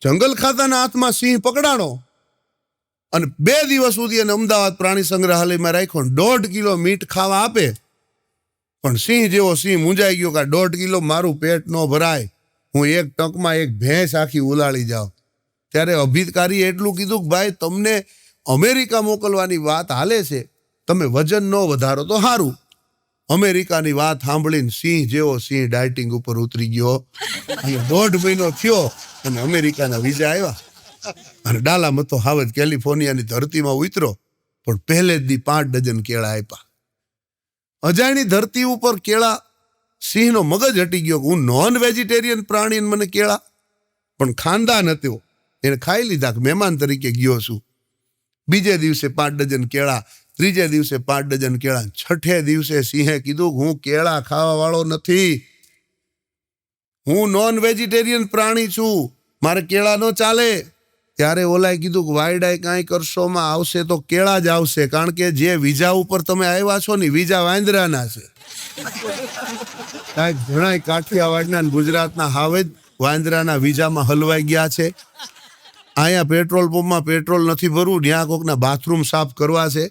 જંગલ ખાતાના હાથમાં સિંહ પકડાણો અને 2 દિવસ સુધી એને અમદાવાદ પ્રાણી સંગ્રહાલયમાં રાખ્યો. 1.5 કિલો મીટ ખાવા આપે, પણ સિંહ જેવો સિંહ મૂંઝાઈ ગયો કે 1.5 કિલો મારું પેટ ન ભરાય, હું એક ટંકમાં એક ભેંસ આખી ઉલાળી જાઉં. ત્યારે અભિકારીએ એટલું કીધું કે ભાઈ તમને અમેરિકા મોકલવાની વાત હાલે છે, તમે વજન ન વધારો તો સારું. અમેરિકાની વાત સાંભળીને સિંહ જેવો સિંહ ડાયટિંગ ઉપર ઉતરી ગયો. 1.5 મહિનો થયો અને અમેરિકાના વિઝા આવ્યા અને ડાલા મતો હાવજ કેલિફોર્નિયાની ધરતીમાં ઉતરો, પણ પહેલે જ દી 5 ડઝન કેળા આપ્યા. અજાણી ધરતી ઉપર કેળા, સિંહનો મગજ હટી ગયો કે હું નોન વેજીટેરિયન પ્રાણી મને કેળા, પણ ખાનદાન હતો એને ખાઈ લીધા કે મહેમાન તરીકે ગયો છું. બીજે દિવસે 5 ડઝન કેળા, ત્રીજે દિવસે 5 ડઝન કેળા, છઠ્ઠે દિવસે સિંહે કીધું હું કેળા ખાવા વાળો નથી, હું નોન વેજીટેરિયન પ્રાણી છું, મારે કેળા ન ચાલે. ત્યારે ઓલાએ કીધું કે વાયડાએ કાંઈ કરશોમાં આવશે તો કેળા જ આવશે, કારણ કે જે વિઝા ઉપર તમે આવ્યા છો ને વિઝા વાંદરાના છે. કાંઈક ઘણા કાઠિયાવાડના ગુજરાતના હાવેજ વાંદરાના વિઝામાં હલવાઈ ગયા છે. અહીંયા પેટ્રોલ પંપમાં પેટ્રોલ નથી ભરવું, ત્યાં કોકના બાથરૂમ સાફ કરવા છે.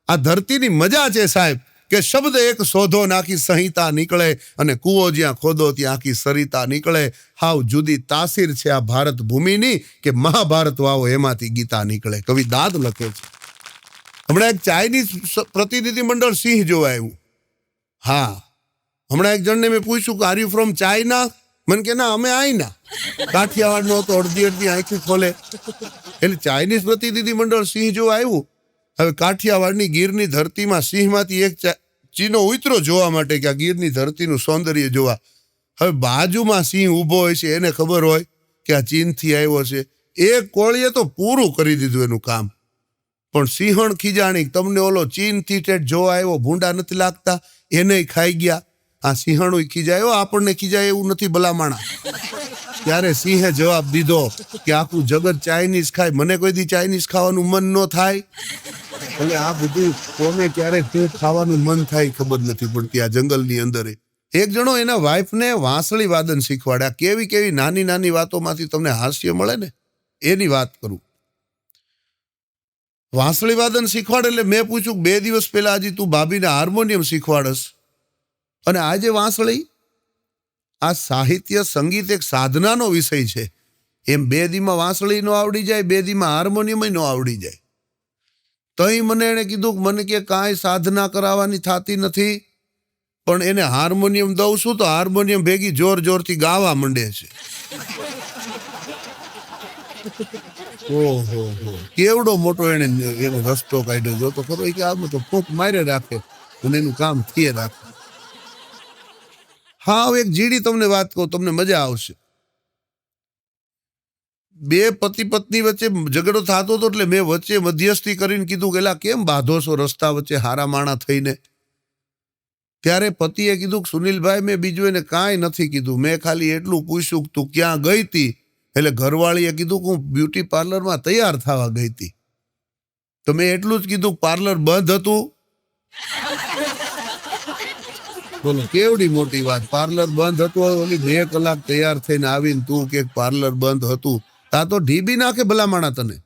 આ ધરતીની મજા છે સાહેબ, કે શબ્દ એક શોધો નાખી સંહિતા નીકળે અને કૂવો જ્યાં ખોદો ત્યાં આખી સરિતા નીકળે. હાવ જુદી તાસીર છે આ ભારત ભૂમિની, કે મહાભારત વાવો એમાંથી ગીતા નીકળે. કવિ દાદ લખે છે. હમણાં એક ચાઇનીઝ પ્રતિનિધિ મંડળ સિંહ જોવા આવ્યું. હા, હમણાં એક જણને મેં પૂછ્યું કે આર યુ ફ્રોમ ચાઇના? મને કે ના, અમે આઈના. કાઠિયાવાડનો તો અડધી આંખી ખોલે. એટલે ચાઇનીઝ પ્રતિનિધિ મંડળ સિંહ જોવા આવ્યું. હવે કાઠિયાવાડની ગીરની ધરતીમાં સિંહમાંથી એક ચીનો ઉતરો જોવા માટે કે આ ગીરની ધરતીનું સૌંદર્ય જોવા. હવે બાજુમાં સિંહ ઊભો હોય છે, એને ખબર હોય કે આ ચીનથી આવ્યો છે. એક કોળીએ તો પૂરું કરી દીધું એનું કામ. પણ સિંહણ ખીજાણી, તમને ઓલો ચીનથી ઠેઠ જોવા આવ્યો, ભૂંડા નથી લાગતા, એને ખાઈ ગયા. આ સિંહણું ખીજાયો, આપણને ખીજાય એવું નથી ભલામણા. ત્યારે સિંહે જવાબ દીધો કે આખું જગત ચાઇનીઝ ખાય, મને કોઈ દી ચાઇનીઝ ખાવાનું મન ન થાય. એટલે આ બધું કોને ક્યારે ખાવાનું મન થાય ખબર નથી પડતી આ જંગલની અંદર. એક જણો એના વાઈફને વાંસળી વાદન શીખવાડ્યા. કેવી કેવી નાની નાની વાતોમાંથી તમને હાસ્ય મળે ને, એની વાત કરું. વાંસળી વાદન શીખવાડે એટલે મેં પૂછ્યું 2 દિવસ પહેલા હજી તું ભાભીને હાર્મોનિયમ શીખવાડસ અને આજે વાંસળી? આ સાહિત્ય સંગીત એક સાધનાનો વિષય છે. એમ 2 દીમાં વાંસળી નો આવડી જાય, 2 દીમાં હાર્મોનિયમ નો આવડી જાય. તઈ મને એને કીધું કે મને કે કાંઈ સાધના કરાવવાની થતી નથી, પણ એને હાર્મોનિયમ દઉં છું તો હાર્મોનિયમ ભેગી જોર જોરથી ગાવા માંડે છે. ઓહો, કેવડો મોટો એને એનો રસ્તો કાઢ્યો. જો તો ખરો કે આમ તો ફૂંક મારે રાખે અને એનું કામ થયે રાખે. હા, એક જીડી તમને વાત કહું, તમને મજા આવશે. 2 પતિ પત્ની વચ્ચે ઝઘડો થતો હતો એટલે મેં વચ્ચે મધ્યસ્થી કરીને કીધું કે કેમ બાંધો છો રસ્તા વચ્ચે હારા માણા થઈને? ત્યારે પતિએ કીધું કે સુનિલભાઈ, મેં બીજું એને કાંઈ નથી કીધું, મેં ખાલી એટલું પૂછ્યું કે તું ક્યાં ગઈ હતી? એટલે ઘરવાળીએ કીધું કે હું બ્યુટી પાર્લરમાં તૈયાર થવા ગઈ હતી. તો મેં એટલું જ કીધું પાર્લર બંધ હતું. બોલો કેવડી મોટી વાત, પાર્લર બંધ હતું. ઓલી 2 કલાક તૈયાર થઈને આવીને તું કે પાર્લર બંધ હતું, તા તો ઢીબી નાખે ભલામણા તને.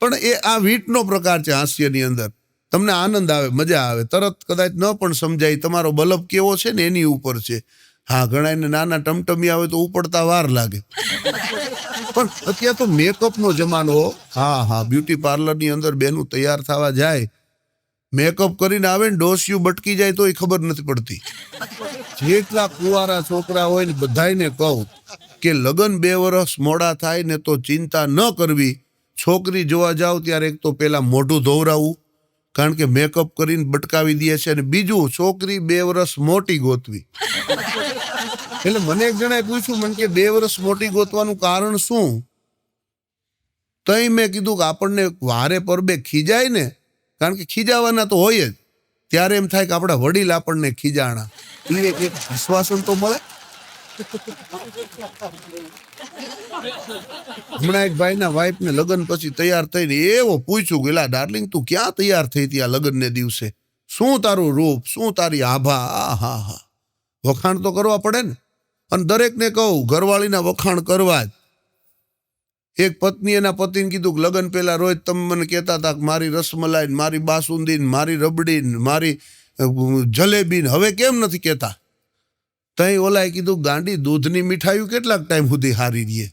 પણ એ આ વીટનો પ્રકાર છે હાસ્યની અંદર. તમને આનંદ આવે, મજા આવે, તરત કદાચ ન પણ સમજાય. તમારો બલબ કેવો છે ને એની ઉપર છે. હા, ઘણાને નાના ટમટમિયા હોય તો ઉપડતા વાર લાગે, પણ અત્યારે તો મેકઅપનો જમાનો. હા, બ્યુટી પાર્લરની અંદર બેનું તૈયાર થવા જાય, મેકઅપ કરીને આવે ને ડોસિયું બટકી જાય તો ખબર નથી પડતી. જેટલા કુંવારા છોકરા હોય ને બધાને કહું કે લગ્ન 2 વર્ષ મોડા થાય ને તો ચિંતા ન કરવી. છોકરી જોવા જાવ ત્યારે એક તો પેલા મોઢું ધોવરાવું, કારણ કે મેકઅપ કરીને બટકાવી દે છે, અને બીજું છોકરી 2 વર્ષ મોટી ગોતવી. એટલે મને એક જણાએ પૂછ્યું, મને કે 2 વર્ષ મોટી ગોતવાનું કારણ શું? તઈ મેં કીધું કે આપણને વારે પર બે ખીજાય ને, કારણ કે ખીજાવાના તો હોય જ, ત્યારે એમ થાય કે આપણા વડીલ આપણને ખીજાણા, એટલે એક આશ્વાસન તો મળે. હમણાં એક ભાઈના વાઈફને લગ્ન પછી તૈયાર થઈને એવો પૂછ્યું કે ડાર્લિંગ તું ક્યાં તૈયાર થઈ હતી આ લગ્નને દિવસે? શું તારું રૂપ, શું તારી આભા? હા, વખાણ તો કરવા પડે ને. અને દરેકને કહું ઘરવાળીના વખાણ કરવા જ. એક પત્ની એના પતિને કીધું કે લગ્ન પહેલા રોજ તમે મને કહેતા હતા કે મારી રસમલાઈ ને મારી બાસુંદી ને મારી રબડી ને મારી જલેબી ને હવે કેમ નથી કહેતા? તઈ ઓલાએ કીધું ગાંડી દૂધની મીઠાઈઓ કેટલાક ટાઈમ સુધી હારી રહીએ.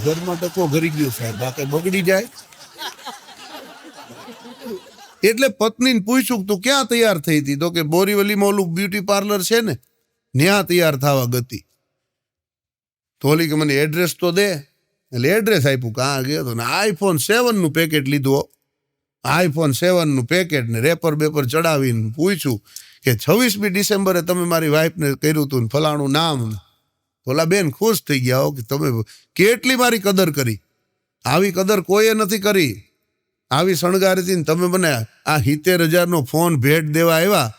ઘરમાં ટકો ઘરી ગયો સાહેબ, બાકી બગડી જાય. એટલે પત્નીને પૂછ્યું તું ક્યાં તૈયાર થઈ હતી? તો કે બોરીવલીમાં ઓલું બ્યુટી પાર્લર છે ને ત્યાં તૈયાર થવા ગતી. તો ઓલી કે મને એડ્રેસ તો દે. એટલે એડ્રેસ આપ્યું, કાં ગયો તો ને iPhone 7 નું પેકેટ લીધું. iPhone 7 નું પેકેટ ને રેપર બેપર ચડાવીને પૂછ્યું કે 26મી ડિસેમ્બરે તમે મારી વાઈફને કર્યું હતું ને ફલાણું નામ. ઓલા બેન ખુશ થઈ ગયા કે તમે કેટલી મારી કદર કરી. આવી કદર કોઈએ નથી કરી. આવી શણગારી તમે મને આ 70,000 ફોન ભેટ દેવા આવ્યા.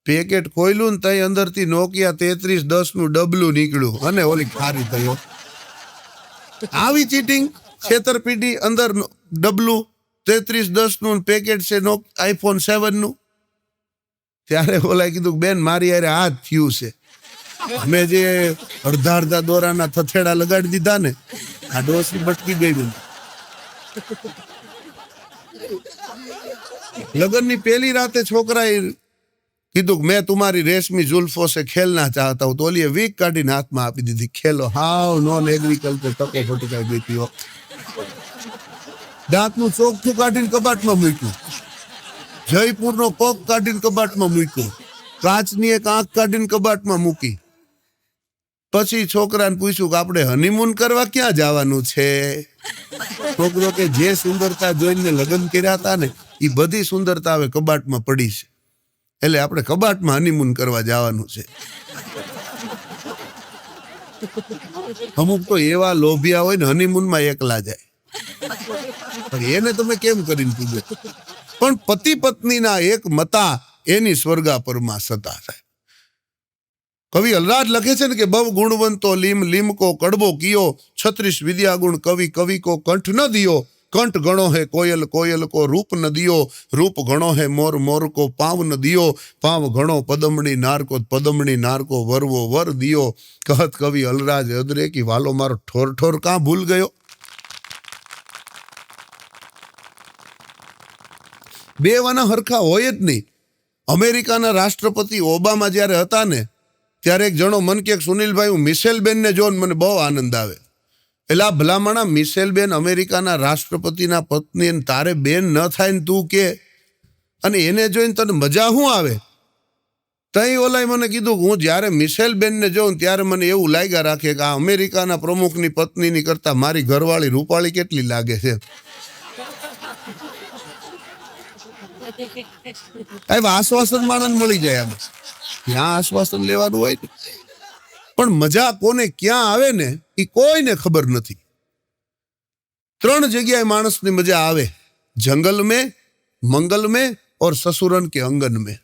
પેકેટ ખોલ્યું ને તઈ અંદરથી નોકિયા 3310 નું ડબલું નીકળ્યું અને ઓલી ખારી થયો. આવી ચીટિંગ, છેતરપિંડી. અંદર ડબલું 3310 નું પેકેટ છે iPhone 7 નું. ત્યારે ઓલાએ કીધું બેન મારી યારે આ જ થયું છે. અમે જે અડધા દોરાના થથેડા લગાડી દીધા ને આ ડોસી બટકી ગઈ. લગ્નની પહેલી રાતે છોકરાએ કીધું મેં तुम्हारी रेशमी जुल्फों से खेलना चाहता हूं. તો ઓલીએ વીક કાઢીને હાથમાં આપી દીધી. ખેલો. હાવ નોન એગ્રીકલ્ચર ટકો ફટકાઈ ગઈ હતી. દાંતનું ચોકઠું કાઢીને કબાટમાં મૂક્યું. જયપુરનો કોક કાઢીને કબાટમાં મૂક્યો. કાચની એક આંખ કાઢીને કબાટમાં મૂકી. પછી છોકરાને પૂછ્યું કે આપણે હનીમૂન કરવા ક્યાં જવાનું છે? છોકરો કે જે સુંદરતા જોઈને લગ્ન કર્યા હતા ને એ બધી સુંદરતા હવે કબાટમાં પડી છે. એટલે આપણે કબાટમાં હનીમૂન કરવા જવાનું છે. અમુક તો એવા લોભિયા હોય ને હનીમૂનમાં એકલા જાય. એને તમે કેમ કરીને પૂછો? પણ પતિ પત્નીના એક મતા એની સ્વર્ગાપરમાં સતા થાય. કવિ અલરાજ લખે છે ને કે બવ ગુણવંતો લીમ લીમ કો કડબો કિયો 36 વિદ્યા ગુણ કવિ કવિ કો કંઠ ન દિયો. કંઠ ગણો હે કોયલ કોયલ કો રૂપ ન દિયો. રૂપ ગણો હે મોર મોર કો પાવ ન દિયો. પાવ ગણો પદમણી નાર કો પદમણી નાર કો વરવો વર દિયો. કહત કવિ અલરાજ અદરે કી વાલો મારો ઠોર ઠોર કાં ભૂલ ગયો. બે વાના હરખા હોય જ નહીં. અમેરિકાના રાષ્ટ્રપતિ ઓબામા જ્યારે હતા ને ત્યારે એક જણો મન કે સુનિલભાઈ હું મિશેલબેનને જોઈને મને બહુ આનંદ આવે. એટલે આ ભલામણા મિશેલબેન અમેરિકાના રાષ્ટ્રપતિના પત્ની તારે બેન ન થાય ને તું કે અને એને જોઈને તને મજા શું આવે? તઈ ઓલાએ મને કીધું કે હું જ્યારે મિશેલબેનને જોઉં ત્યારે મને એવું લાગ્યા રાખે કે આ અમેરિકાના પ્રમુખની પત્નીની કરતા મારી ઘરવાળી રૂપાળી કેટલી લાગે છે. આશ્વાસન માણસ મળી જાય. આમ ત્યાં આશ્વાસન લેવાનું હોય પણ મજા કોને ક્યાં આવે ને એ કોઈને ખબર નથી. 3 જગ્યાએ માણસની મજા આવે. જંગલ મેં, મંગલ મેં ઓર સસુરન કે અંગન મેં.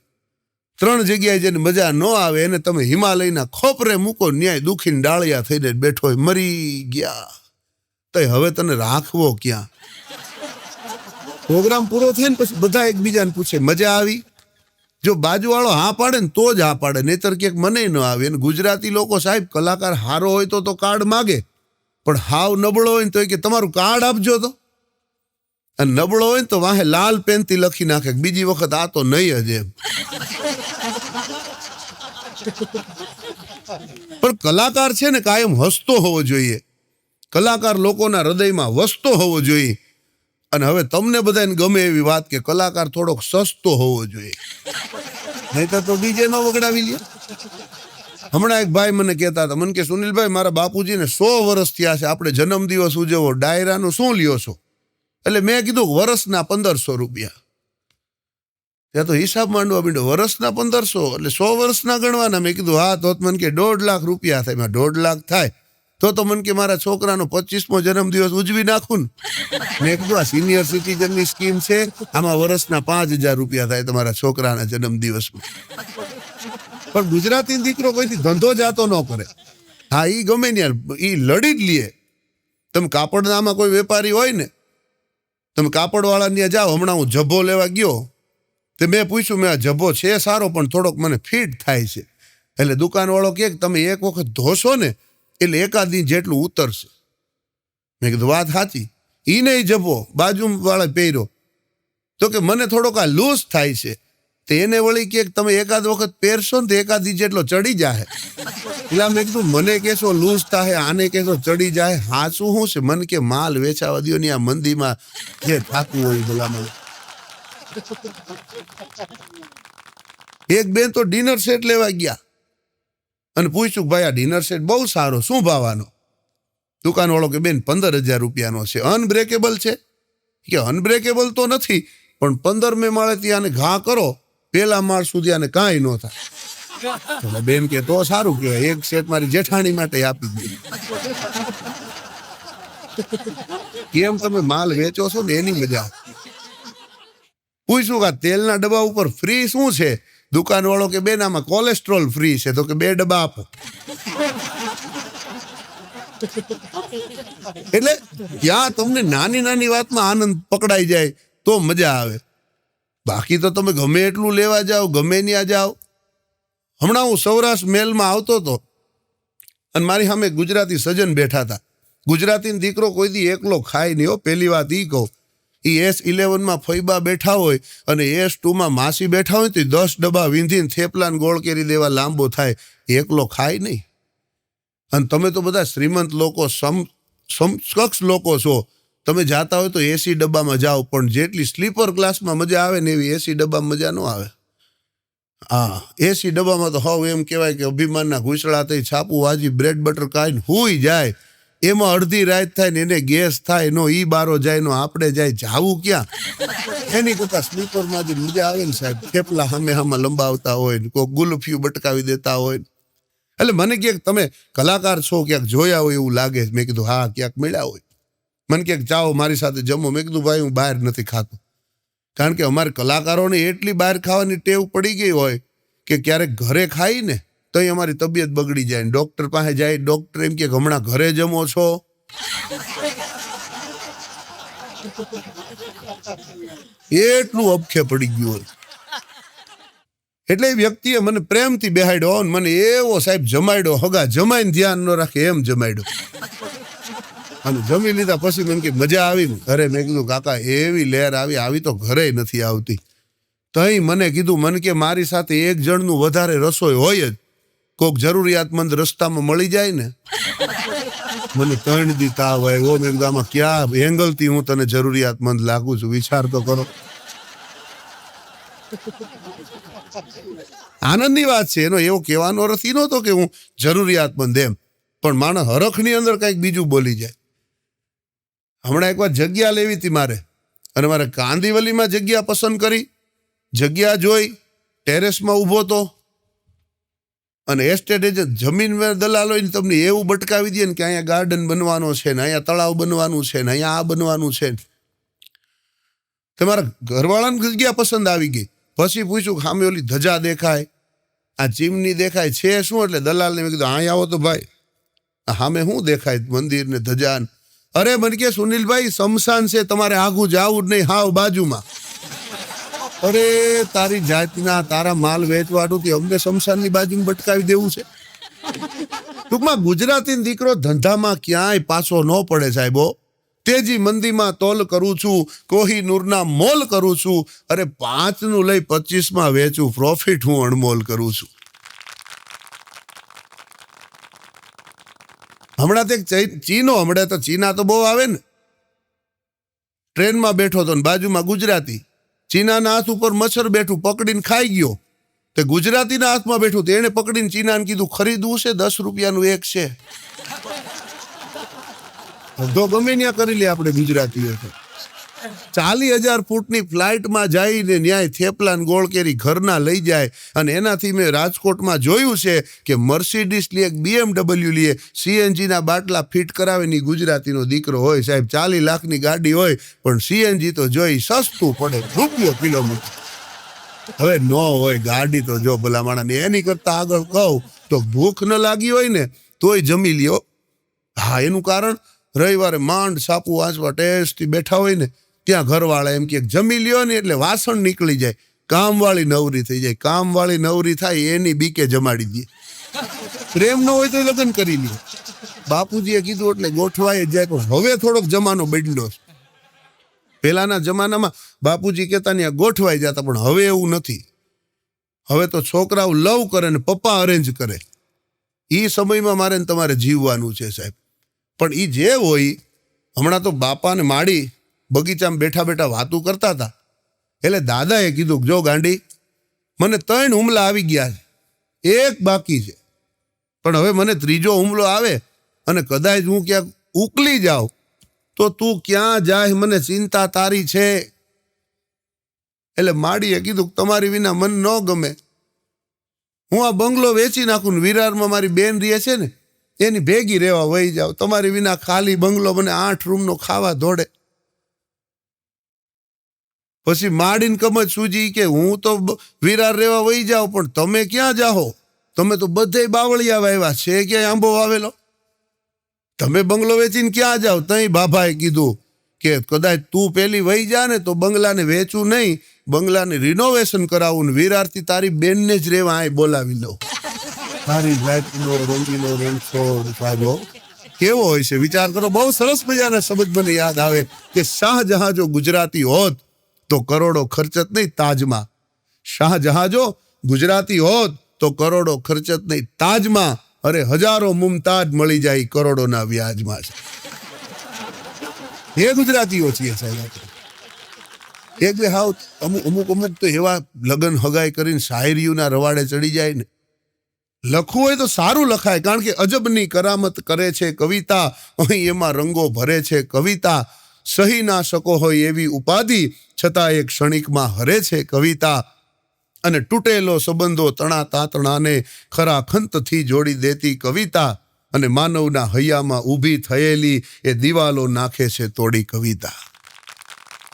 3 જગ્યાએ જેને મજા ન આવે એને તમે હિમાલયના ખોપરે મૂકો, ન્યાય દુખીને ડાળિયા થઈને બેઠો હોય, મરી ગયા. તો હવે તને રાખવો ક્યાં? પ્રોગ્રામ પૂરો થાય ને પછી બધા એકબીજાને પૂછે મજા આવી? જો બાજુવાળો હા પાડે ને તો જ હા પાડે, નહીતર ક્યાંક મને ન આવે. અને ગુજરાતી લોકો સાહેબ કલાકાર હારો હોય તો કાર્ડ માગે, પણ હાવ નબળો હોય ને તો કે તમારું કાર્ડ આપજો તો. અને નબળો હોય ને તો વાહે લાલ પેનથી લખી નાખે બીજી વખત આ તો નહીં જ એમ. પણ કલાકાર છે ને કાયમ હસતો હોવો જોઈએ. કલાકાર લોકોના હૃદયમાં વસતો હોવો જોઈએ. અને હવે તમને બધાને ગમે એવી વાત કે કલાકાર થોડોક સસ્તો હોવો જોઈએ, નહીતર તો ડીજે નો વગડાવી લે. હમણાં એક ભાઈ મને કહેતા હતા, મને કે સુનિલભાઈ મારા બાપુજીને 100 વર્ષ થયા છે, આપણે જન્મદિવસ ઉજવો, ડાયરાનું શું લ્યો છો? એટલે મેં કીધું વર્ષના 1500 રૂપિયા. ત્યાં તો હિસાબ માંડવા માંડ્યો, વર્ષના 1500 એટલે 100 વર્ષના ગણવાના. મેં કીધું હા. તો મને કે 1.5 લાખ રૂપિયા થાય. મેં 1.5 લાખ થાય તો મને કે મારા છોકરાનો 25મો જન્મદિવસ ઉજવી નાખું ને. મેં કીધું આ સિનિયર સિટીઝનની સ્કીમ છે, આમાં વર્ષના 5000 રૂપિયા થાય તમારા છોકરાના જન્મદિવસમાં. પણ ગુજરાતી દીકરો કોઈથી ધંધો જાતો ન કરે. હા ઈ ગમે ને યાર, ઈ લડી જ લે. તમે કાપડનામાં કોઈ વેપારી હોય ને, તમે કાપડવાળા ત્યાં જાઓ. હમણાં હું જબ્બો લેવા ગયો તે મેં પૂછ્યું, મેં આ જબ્બો છે સારો પણ થોડોક મને ફિટ થાય છે. એટલે દુકાનવાળો કહે તમે એક વખત ધોશો ને એટલે 1 દી જેટલું ઉતરશે. મેં કીધું વાત સાચી. ઈ નહીં જપો બાજુ વાળા પહેર્યો તો કે મને થોડોક આ લૂઝ થાય છે. તો એને વળી કે તમે એકાદ વખત પહેરશો ને તો એકાદ જેટલો ચડી જાય. એટલે મેં કીધું મને કહેશો લૂઝ થાય, આને કહેશો ચડી જાય, હાચું શું છે? મને કે માલ વેચાવા દો ની આ મંદીમાં જે થાતું હોય ભલામાં. એક બેન તો ડિનર સેટ લેવા ગયા અને પૂછ્યું ભાઈ આ ડિનર સેટ બહુ સારો, શું ભાવવાનો? દુકાનવાળો કે બેન 15,000 રૂપિયાનો છે. અનબ્રેકેબલ છે? કે અનબ્રેકેબલ તો નથી પણ 15મે માળેથી આને ઘા કરો પેલા માળ સુધી આને કાંઈ ન થાય. બેન કે તો સારું કહેવાય, એક સેટ મારી જેઠાણી માટે આપી દે. કેમ તમે માલ વેચો છો ને એની મજા. પૂછ્યું કે તેલના ડબ્બા ઉપર ફ્રી શું છે? દુકાનવાળો કે બેન આમાં કોલેસ્ટ્રોલ ફ્રી છે. તો કે 2 ડબ્બા આપો. એટલે ત્યાં તમને નાની નાની વાતમાં આનંદ પકડાઈ જાય તો મજા આવે. બાકી તો તમે ગમે એટલું લેવા જાઓ, ગમે ત્યાં જાઓ. હમણાં હું સૌરાષ્ટ્ર મેલમાં આવતો હતો અને મારી સામે ગુજરાતી સજ્જન બેઠા હતા. ગુજરાતી દીકરો કોઈ દી એકલો ખાય નહીં હો. પહેલી વાત ઈ કહું, એ S11માં ફૈબા બેઠા હોય અને S2માં માસી બેઠા હોય તો 10 ડબ્બા વીંધીને થેપલાને ગોળ કેરી દેવા લાંબો થાય. એકલો ખાય નહીં. અને તમે તો બધા શ્રીમંત લોકો, સમકક્ષ લોકો છો. તમે જાતા હોય તો એસી ડબ્બામાં જાઓ, પણ જેટલી સ્લીપર ક્લાસમાં મજા આવે ને એવી એસી ડબ્બામાં મજા ન આવે. હા, એસી ડબ્બામાં તો હવે એમ કહેવાય કે અભિમાનના ઘૂસડા થઈ છાપું વાજી બ્રેડ બટર ખાઈને હુઈ જાય. એમાં અડધી રાત થાય ને એને ગેસ થાય, નો ઈ બારો જાય, નો આપણે જાય, જાવું ક્યાં? એની કરતા સ્લીપરમાં જે મજા આવે ને સાહેબ, થેપલા સામે સામે લંબાવતા હોય ને કોઈ ગુલફિયું બટકાવી દેતા હોય. એટલે મને ક્યાંક તમે કલાકાર છો, ક્યાંક જોયા હોય એવું લાગે. મેં કીધું હા ક્યાંક મળ્યા હોય. મને ક્યાંક ચાવો મારી સાથે જમો. મેં કીધું ભાઈ હું બહાર નથી ખાતો, કારણ કે અમારે કલાકારોને એટલી બહાર ખાવાની ટેવ પડી ગઈ હોય કે ક્યારેક ઘરે ખાઈ ને તો અમારી તબિયત બગડી જાય. ડોક્ટર પાસે જાય, ડોક્ટર એમ કે હમણાં ઘરે જમો છો. એટલું અબખે પડી ગયું હોય. એટલે એ વ્યક્તિએ મને પ્રેમથી બેહાડ્યો ને મને એવો સાહેબ જમાડ્યો, હગા જમાઈને ધ્યાન ન રાખે એમ જમાડ્યો. અને જમી લીધા પછી મને કે મજા આવી ને ઘરે? મેં કીધું કાકા એવી લહેર આવી, આવી તો ઘરે નથી આવતી. તઈ મને કીધું, મને કે મારી સાથે એક જણનું વધારે રસોઈ હોય જ, કોઈક જરૂરિયાતમંદ રસ્તામાં મળી જાય ને. મને 3 દી તાવ આવ્યો. મેં કીધું આમાં ક્યાં એંગલથી હું તને જરૂરિયાતમંદ લાગુ છું, વિચાર તો કરો. આનંદની વાત છે, એનો એવો કહેવાનો અર્થ નહોતો કે હું જરૂરિયાતમંદ એમ, પણ માણસ હરખની અંદર કંઈક બીજું બોલી જાય. હમણાં એકવાર જગ્યા લેવી હતી મારે, અને મારે કાંદીવલીમાં જગ્યા પસંદ કરી. જગ્યા જોઈ, ટેરેસમાં ઊભો તો, અને એસ્ટેટ એજન્ટ જમીન દલાલ હોય ને તમને એવું બટકાવી દે ને કે અહીંયા ગાર્ડન બનવાનો છે ને અહીંયા તળાવ બનવાનું છે ને અહીંયા આ બનવાનું છે. તમારા ઘરવાળાને જગ્યા પસંદ આવી ગઈ. પછી પૂછ્યું સામે ઓલી ધજા દેખાય, આ ચીમની દેખાય છે શું? એટલે દલાલને મેં કીધું અહીંયા આવો તો ભાઈ, સામે શું દેખાય? મંદિર ને ધજા. અરે મને કે સુનિલભાઈ શમશાન છે, તમારે આગું જાવું જ નહીં, હાવ બાજુમાં. અરે તારી જાતના તારા માલ વેચવાડું અમને શમશાનની બાજુમાં બટકાવી દેવું છે. ટૂંકમાં ગુજરાતી દીકરો ધંધામાં ક્યાંય પાછો ન પડે સાહેબો. તેજી મંદીમાં તોલ કરું છું, કોહિનૂરના મોલ કરું છું. અરે 5નું લઈ 25માં વેચું, પ્રોફિટ હું અણમોલ કરું છું. હમણાં તો હમણાં તો ચીના તો બહુ આવે ને. ટ્રેનમાં બેઠો હતો ને બાજુમાં ગુજરાતી, ચીનાના હાથ ઉપર મચ્છર બેઠું પકડીને ખાઈ ગયો. તે ગુજરાતીના હાથમાં બેઠું, એને પકડીને ચીનાને કીધું ખરીદવું છે, 10 રૂપિયાનું એક છે. ધંધો ગમે ત્યાં કરી લે આપણે ગુજરાતીઓ. 40,000 ફૂટની ફ્લાઇટમાં જઈને ન્યાય થેપલા ને ગોળ કેરી ઘરના લઈ જાય. અને એનાથી મેં રાજકોટમાં જોયું છે કે મર્સિડીસ લે, BMW લે, CNG ના બાટલા ફિટ કરાવે ની ગુજરાતીનો દીકરો હોય સાહેબ. 40 લાખની ગાડી હોય પણ CNG તો જોઈ સસ્તું પડે, રૂપિયો કિલોમીટર. હવે ન હોય ગાડી તો જો ભલા માણસ. એની કરતા આગળ કહું તો ભૂખ ન લાગી હોય ને તોય જમી લ્યો. હા, એનું કારણ રવિવારે માંડ સાપુ વાંચવા ટેસ્ટથી બેઠા હોય ને ત્યાં ઘરવાળા એમ કે જમી લ્યો ને એટલે વાસણ નીકળી જાય, કામવાળી નવરી થઈ જાય. કામવાળી નવરી થાય એની બીકે જમાડી દે. પ્રેમ ન હોય તો લગ્ન કરી લે. બાપુજીએ કીધું એટલે ગોઠવાય જાય. પણ હવે થોડોક જમાનો બદલ્યો છે. પહેલાના જમાનામાં બાપુજી કહેતા ને ગોઠવાઈ જતા, પણ હવે એવું નથી. હવે તો છોકરાઓ લવ કરે ને પપ્પા અરેન્જ કરે. એ સમયમાં મારે ને તમારે જીવવાનું છે સાહેબ. પણ એ જે હોય, હમણાં તો બાપાને માડી બગીચામાં બેઠા બેઠા વાતું કરતા હતા. એટલે દાદાએ કીધું, જો ગાંડી, મને 3 હુમલા આવી ગયા છે, એક બાકી છે. પણ હવે મને 3જો હુમલો આવે અને કદાચ હું ક્યાંક ઉકલી જાઉં તો તું ક્યાં જાય, મને ચિંતા તારી છે. એટલે માડીએ કીધું, તમારી વિના મન ન ગમે. હું આ બંગલો વેચી નાખું ને વિરારમાં મારી બેન રહે છે ને એની ભેગી રહેવા વહી જાવ. તમારી વિના ખાલી બંગલો મને 8 રૂમનો ખાવા દોડે. પછી માડીને કમજ સૂજી કે હું તો વિરાર રહેવા વહી જાઉં, પણ તમે ક્યાં જાઓ? તમે તો બધે બાવળિયા વાવ્યા છે, ક્યાંય આંબો વાવેલો? તમે બંગલો વેચીને ક્યાં જાઓ? તઈ બાભાએ કીધું કે કદાચ તું પેલી વહી જા ને તો બંગલાને વેચું નહીં, બંગલાને રિનોવેશન કરાવું ને વિરારથી તારી બેનને જ રહેવા અહીં બોલાવી લઉં. તારી જાતનો રંગીલો રણછોડ સાજો કેવો હોય છે વિચાર કરો. બહુ સરસ મજાના શબ્દ મને યાદ આવે કે શાહજહાં જો ગુજરાતી હોત તો કરોડો ખર્ચત નહીં તાજમાં. શાહજહાં જો ગુજરાતી હોત તો કરોડો ખર્ચત નહીં તાજમાં. અરે હજારો મુમતાજ મળી જાય કરોડોના વ્યાજમાં. એ ગુજરાતીઓ છીએ સાહેબ. એક બે હાવ અમુક તો એવા લગ્ન હગાઈ કરીને શાયરીઓના રવાડે ચડી જાય ને. લખવું હોય તો સારું લખાય, કારણ કે અજબની કરામત કરે છે કવિતા. અહીં એમાં રંગો ભરે છે કવિતા. સહી ના શકો હોય એવી ઉપાધિ, છતાં એક ક્ષણિકમાં હરે છે કવિતા. અને તૂટેલો સંબંધો તણા તાતણાને ખરા ખંતથી જોડી દેતી કવિતા. અને માનવના હૈયામાં ઊભી થયેલી એ દિવાલો નાખે છે તોડી કવિતા.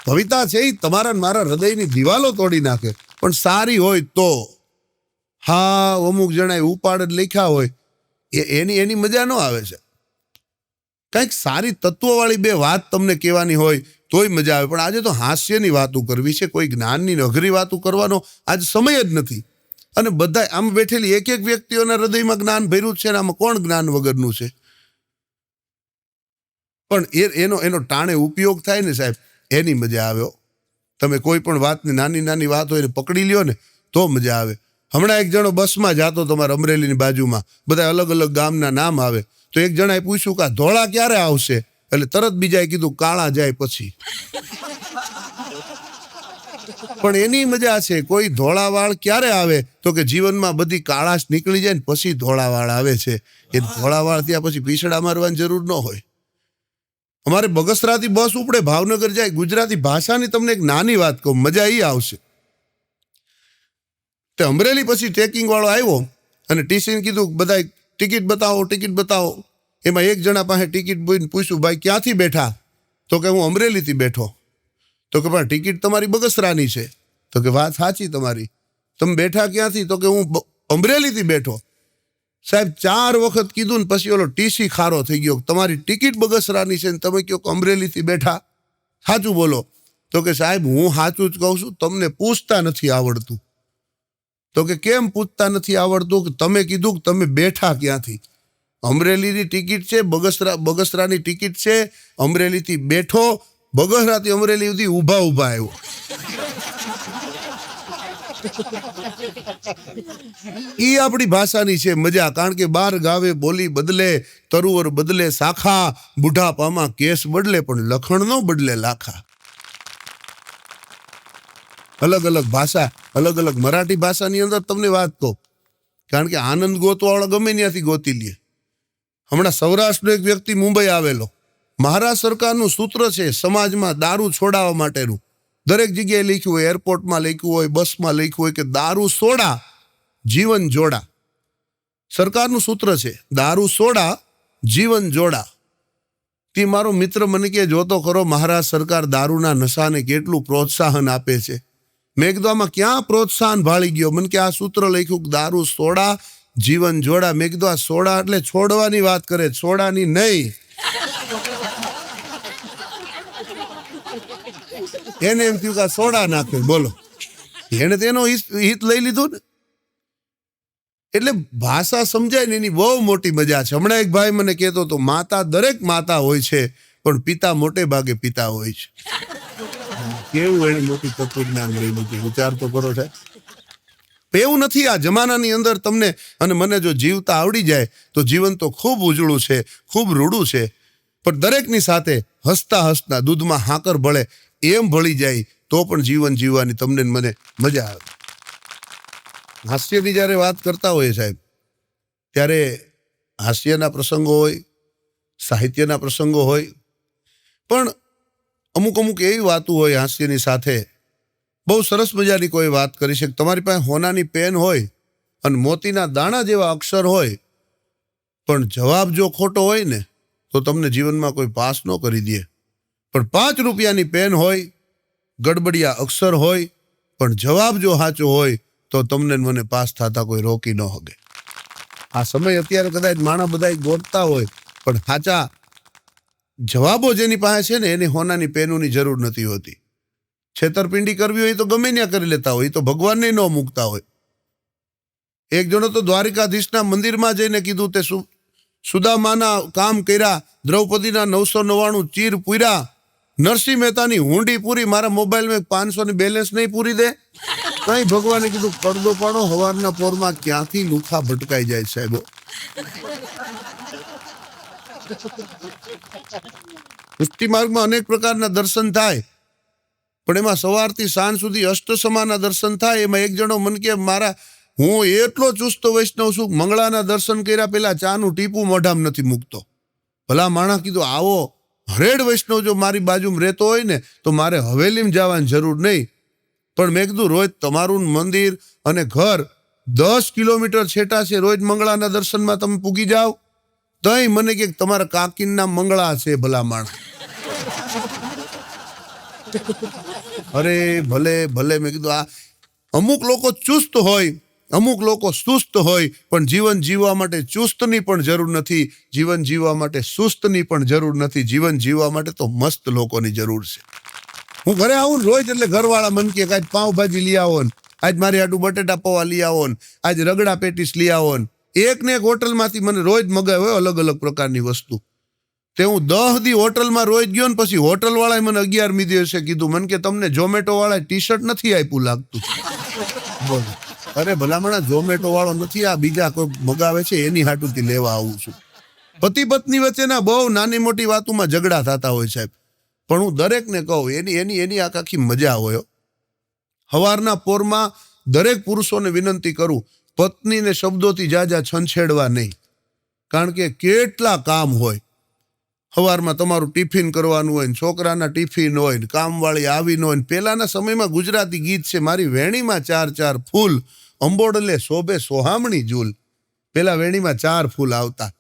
કવિતા છે એ તમારા મારા હૃદયની દિવાલો તોડી નાખે, પણ સારી હોય તો. હા, અમુક જણાએ ઉપાડ જ લખ્યા હોય એની મજા ન આવે છે. કંઈક સારી તત્વવાળી 2 વાત તમને કહેવાની હોય તોય મજા આવે. પણ આજે તો હાસ્યની વાતો કરવી છે, કોઈ જ્ઞાનની અઘરી વાતો કરવાનો આજ સમય જ નથી. અને બધા આમ બેઠેલી એક વ્યક્તિઓના હૃદયમાં જ્ઞાન ભર્યું છે ને આમાં કોણ જ્ઞાન વગરનું છે? પણ એનો ટાણે ઉપયોગ થાય ને સાહેબ, એની મજા આવે. તમે કોઈ પણ વાતની નાની વાત હોય ને પકડી લ્યો ને તો મજા આવે. હમણાં એક જણો બસમાં જાતો તમારા અમરેલીની બાજુમાં, બધા અલગ અલગ ગામના નામ આવે. તો એક જણાએ પૂછ્યું કે ધોળા ક્યારે આવશે? એટલે તરત બીજાએ કીધું કાળા જાય પછી. પણ એની મજા છે. કોઈ ધોળાવાળ ક્યારે આવે? તો કે જીવનમાં બધી કાળાશ નીકળી જાય ને પછી ધોળાવાળ આવે છે. એ ધોળાવાળ ત્યાં પછી પીછડા મારવાની જરૂર ન હોય. અમારે બગસરાથી બસ ઉપડે ભાવનગર જાય. ગુજરાતી ભાષાની તમને એક નાની વાત કહું, મજા એ આવશે. તે અમરેલી પછી ટ્રેકિંગ વાળો આવ્યો અને ટીસીને કીધું બધા ટિકિટ બતાવો. એમાં એક જણા પાસે ટિકિટ બોઈને પૂછ્યું, ભાઈ ક્યાંથી બેઠા? તો કે હું અમરેલીથી બેઠો. તો કે પણ ટિકિટ તમારી બગસરાની છે. તો કે વાત સાચી તમારી. તમે બેઠા ક્યાંથી? તો કે હું અમરેલીથી બેઠો. સાહેબ 4 વખત કીધું ને પછી ઓલો ટીસી ખારો થઈ ગયો. તમારી ટિકિટ બગસરાની છે ને તમે કહો અમરેલીથી બેઠા, સાચું બોલો. તો કે સાહેબ હું સાચું જ કહું છું, તમને પૂછતા નથી આવડતું. તો કે કેમ પૂછતા નથી આવડતું? કે તમે કીધું કે તમે બેઠા ક્યાંથી. અમરેલીની ટિકિટ છે, બગસરાની ટિકિટ છે, અમરેલીથી બેઠો, બગસરાથી અમરેલી સુધી ઊભા આવ્યો. ઈ આપણી ભાષાની છે મજા. કારણ કે 12 ગાવે બોલી બદલે, તરુવર બદલે શાખા, બુઢાપામાં કેસ બદલે પણ લખણ નો બદલે લાખા. અલગ અલગ ભાષા, અલગ અલગ મરાઠી ભાષાની અંદર તમને વાત કહું, કારણ કે આનંદ ગોતવાળો ગમે ત્યાંથી ગોતી લે. હમણાં સૌરાષ્ટ્રનો એક વ્યક્તિ મુંબઈ આવેલો. મહારાષ્ટ્ર સરકારનું સૂત્ર છે સમાજમાં દારૂ છોડાવવા માટેનું. દરેક જગ્યાએ લખ્યું હોય, એરપોર્ટમાં લખ્યું હોય, બસમાં લખ્યું હોય કે દારૂ સોડા જીવન જોડા. સરકારનું સૂત્ર છે, દારૂ સોડા જીવન જોડા. તે મારો મિત્ર મને કે જોતો ખરો મહારાષ્ટ્ર સરકાર દારૂના નશાને કેટલું પ્રોત્સાહન આપે છે. મેં કીધું આમાં ક્યાં પ્રોત્સાહન ભાળી ગયો? મને કે આ સૂત્ર લખ્યું દારૂ સોડા જીવન જોડા. મેં કીધું આ સોડા એટલે છોડવાની વાત કરે, સોડાની નહીં. એને એમ થયું કે સોડા નાખે. બોલો, એને તેનો હિત લઈ લીધું ને. એટલે ભાષા સમજાય ને એની બહુ મોટી મજા છે. હમણાં એક ભાઈ મને કહેતો હતો, માતા દરેક માતા હોય છે પણ પિતા મોટે ભાગે પિતા હોય છે. કેવું એને મોટી તત્વજ્ઞાન રહેલું છે, વિચાર તો કરો છે. એવું નથી. આ જમાનાની અંદર તમને અને મને જો જીવતા આવડી જાય તો જીવન તો ખૂબ ઉજળું છે, ખૂબ રૂડું છે. પણ દરેકની સાથે હસતા હસતા દૂધમાં હાકર ભળે એમ ભળી જાય તો પણ જીવન જીવવાની તમને ને મને મજા આવે. હાસ્યની જ્યારે વાત કરતા હોઈએ સાહેબ, ત્યારે હાસ્યના પ્રસંગો હોય, સાહિત્યના પ્રસંગો હોય, પણ અમુક અમુક એવી વાતો હોય હાસ્યની સાથે. બહુ સરસ મજાની કોઈ વાત કરી છે. તમારી પાસે હોનાની પેન હોય અને મોતીના દાણા જેવા અક્ષર હોય, પણ જવાબ જો ખોટો હોય ને તો તમને જીવનમાં કોઈ પાસ ન કરી દે. પણ 5 રૂપિયાની પેન હોય, ગડબડિયા અક્ષર હોય, પણ જવાબ જો સાચો હોય તો તમને મને પાસ થતા કોઈ રોકી ન શકે. આ સમય અત્યારે કદાચ માણસ બધા ગોતતા હોય, પણ સાચા જવાબો જેની પાસે છે ને એને હોનાની પેનોની જરૂર નથી હોતી. છેતરપિંડી કરવી હોય તો ગમે ત્યાં કરી લેતા હોય, તો ભગવાનને ન મૂકતા હોય. એક જણો તો દ્વારિકાધીશના મંદિરમાં જઈને કીધું તે સુદામાના કામ કર્યા, દ્રૌપદીના 999 ચીર પૂર્યા, નરસિંહ મહેતાની હુંડી પૂરી, મારા મોબાઈલમાં 500 ની બેલેન્સ નહીં પૂરી દે. કઈ ભગવાને કીધું પડદો પાડો, હવારના પોરમાં ક્યાંથી લુખા ભટકાઈ જાય સાહેબો. પુષ્ટિ માર્ગમાં અનેક પ્રકારના દર્શન થાય, પણ એમાં સવારથી સાંજ સુધી અષ્ટસમાના દર્શન થાય. એમાં એક જણો મન કે હું એટલો ચુસ્ત વૈષ્ણવ છું, મંગળાના દર્શન કર્યા પેલા ચાનું ટીપું મોઢામાં નથી મૂકતો. ભલા માણસ કીધું આવો હરેડ વૈષ્ણવ જો મારી બાજુમાં રહેતો હોય ને તો મારે હવેલીમાં જવાની જરૂર નહીં. પણ મેં કીધું રોજ તમારું મંદિર અને ઘર 10 કિલોમીટર છેટા છે, રોજ મંગળાના દર્શનમાં તમે પૂગી જાઓ. તઈ મને કે તમારા કાકીના મંગળા છે. ભલા માણસ અરે ભલે ભલે. મેં કીધું આ અમુક લોકો ચુસ્ત હોય, અમુક લોકો સુસ્ત હોય, પણ જીવન જીવવા માટે ચુસ્તની પણ જરૂર નથી, જીવન જીવવા માટે સુસ્તની પણ જરૂર નથી. જીવન જીવવા માટે તો મસ્ત લોકોની જરૂર છે. હું ઘરે આવું રોજ એટલે ઘરવાળા મન કે આજ પાવભાજી લઈ આવો ને, આજ મારી હાટું બટેટા પૌવા લઈ આવો ને, આજ રગડા પેટીસ લઈ આવો ને. એક ને એક હોટલમાંથી મને રોજ મગાવે અલગ અલગ પ્રકારની વસ્તુ. તે હું 10 દી હોટલમાં રોજ ગયો ને પછી હોટલ વાળાએ મને 11મી દિવસે કીધું, મને કે તમને ઝોમેટો વાળા ટી-શર્ટ નથી આપ્યું લાગતું. બોલો અરે ભલામણા ઝોમેટો વાળો નથી, આ બીજા કોઈ મગાવે છે એની હાટુથી લેવા આવું છું. પતિ પત્ની વચ્ચેના બહુ નાની મોટી વાતોમાં ઝઘડા થતા હોય સાહેબ, પણ હું દરેકને કહું એની આખી મજા હોય. હવારના પોરમાં દરેક પુરુષોને વિનંતી કરું, પત્નીને શબ્દોથી જાજા છંછેડવા નહીં. કારણ કે કેટલા કામ હોય. સવારમાં તમારું ટિફિન કરવાનું હોય ને, છોકરાના ટિફિન હોય ને, કામવાળી આવીને હોય ને. પહેલાના સમયમાં ગુજરાતી ગીત છે, મારી વેણીમાં 4 ફૂલ, અંબોડલે શોભે સોહામણી ઝૂલ. પેલા વેણીમાં 4 ફૂલ આવતા,